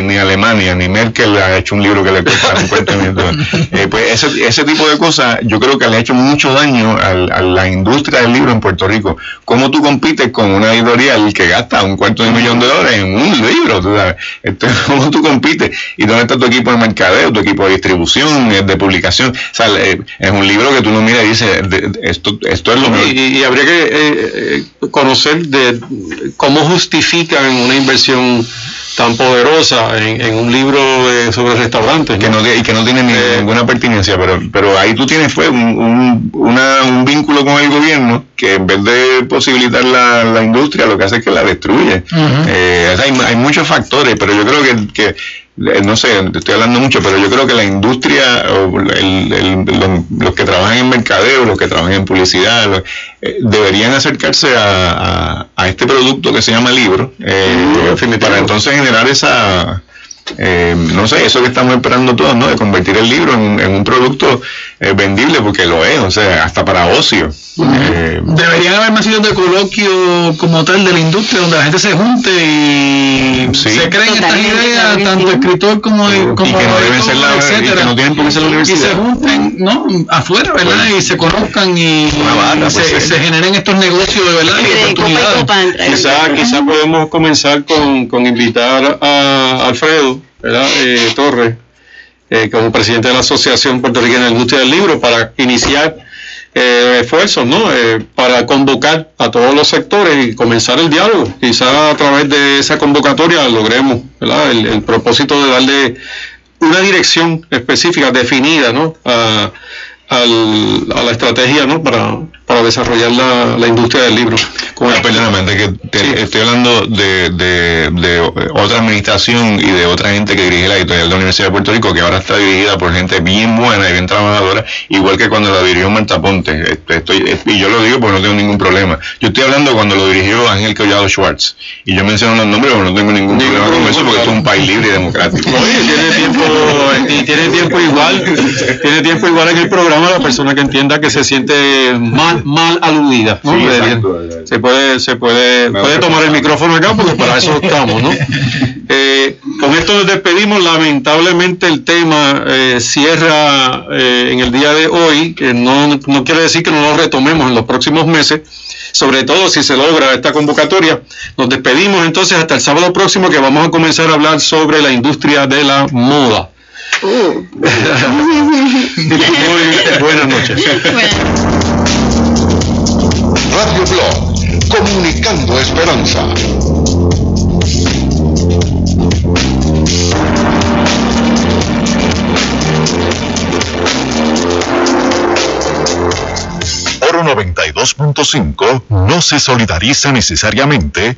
ni Alemania, ni Merkel ha hecho un libro que le cuesta $50,000. Pues ese tipo de cosas yo creo que le ha hecho mucho daño a la industria del libro en Puerto Rico. ¿Cómo tú compites con una editorial que gasta $250,000 en un libro? ¿Tú sabes? ¿Cómo tú compites? ¿Y dónde está tu equipo de mercadeo, tu equipo de distribución, de publicación? O sea, es un libro que tú no miras y dices, esto es lo mejor. Y habría que conocer de cómo justifican una inversión tan poderosa en un libro sobre restaurantes, ¿no? Que no tiene ninguna pertinencia, pero ahí tú tienes un vínculo con el gobierno que en vez de posibilitar la industria, lo que hace es que la destruye. Hay muchos factores, pero yo creo que no sé, te estoy hablando mucho, pero yo creo que la industria, los que trabajan en mercadeo, los que trabajan en publicidad, deberían acercarse a este producto que se llama libro, para entonces generar esa, no sé, eso que estamos esperando todos, ¿no? De convertir el libro en un producto vendible, porque lo es, o sea, hasta para ocio. Deberían haber más sitios de coloquio como tal de la industria donde la gente se junte y se creen estas ideas, tanto escritor como y que no deben ser y que no tienen por qué ser la universidad. Y se junten, ¿no? Afuera, ¿verdad? Y se conozcan y se generen estos negocios de verdad y oportunidades. Quizá podemos comenzar con invitar a Alfredo, ¿verdad? Torres, como presidente de la Asociación Puertorriqueña de la Industria del Libro, para iniciar esfuerzos, ¿no? Para convocar a todos los sectores y comenzar el diálogo. Quizá a través de esa convocatoria logremos, ¿verdad? El propósito de darle una dirección específica, definida, ¿no? A la estrategia, ¿no? Para desarrollar la industria del libro. Perdóname, estoy hablando de otra administración y de otra gente que dirige la editorial de la Universidad de Puerto Rico, que ahora está dirigida por gente bien buena y bien trabajadora, igual que cuando la dirigió Marta Ponte. Y yo lo digo porque no tengo ningún problema. Yo estoy hablando cuando lo dirigió Ángel Collado Schwartz, y yo menciono los nombres porque no tengo ningún problema con eso, porque esto es un país libre y democrático. Tiene tiempo igual en el programa programa a la persona que entienda que se siente mal aludida, ¿no? Sí, exacto. Se puede tomar el micrófono acá porque para eso estamos, ¿no? Con esto nos despedimos. Lamentablemente el tema cierra en el día de hoy, que no quiere decir que no lo retomemos en los próximos meses, sobre todo si se logra esta convocatoria. Nos despedimos entonces hasta el sábado próximo, que vamos a comenzar a hablar sobre la industria de la moda. Muy buenas noches. Radio Blog, comunicando esperanza. Oro 92.5 no se solidariza necesariamente con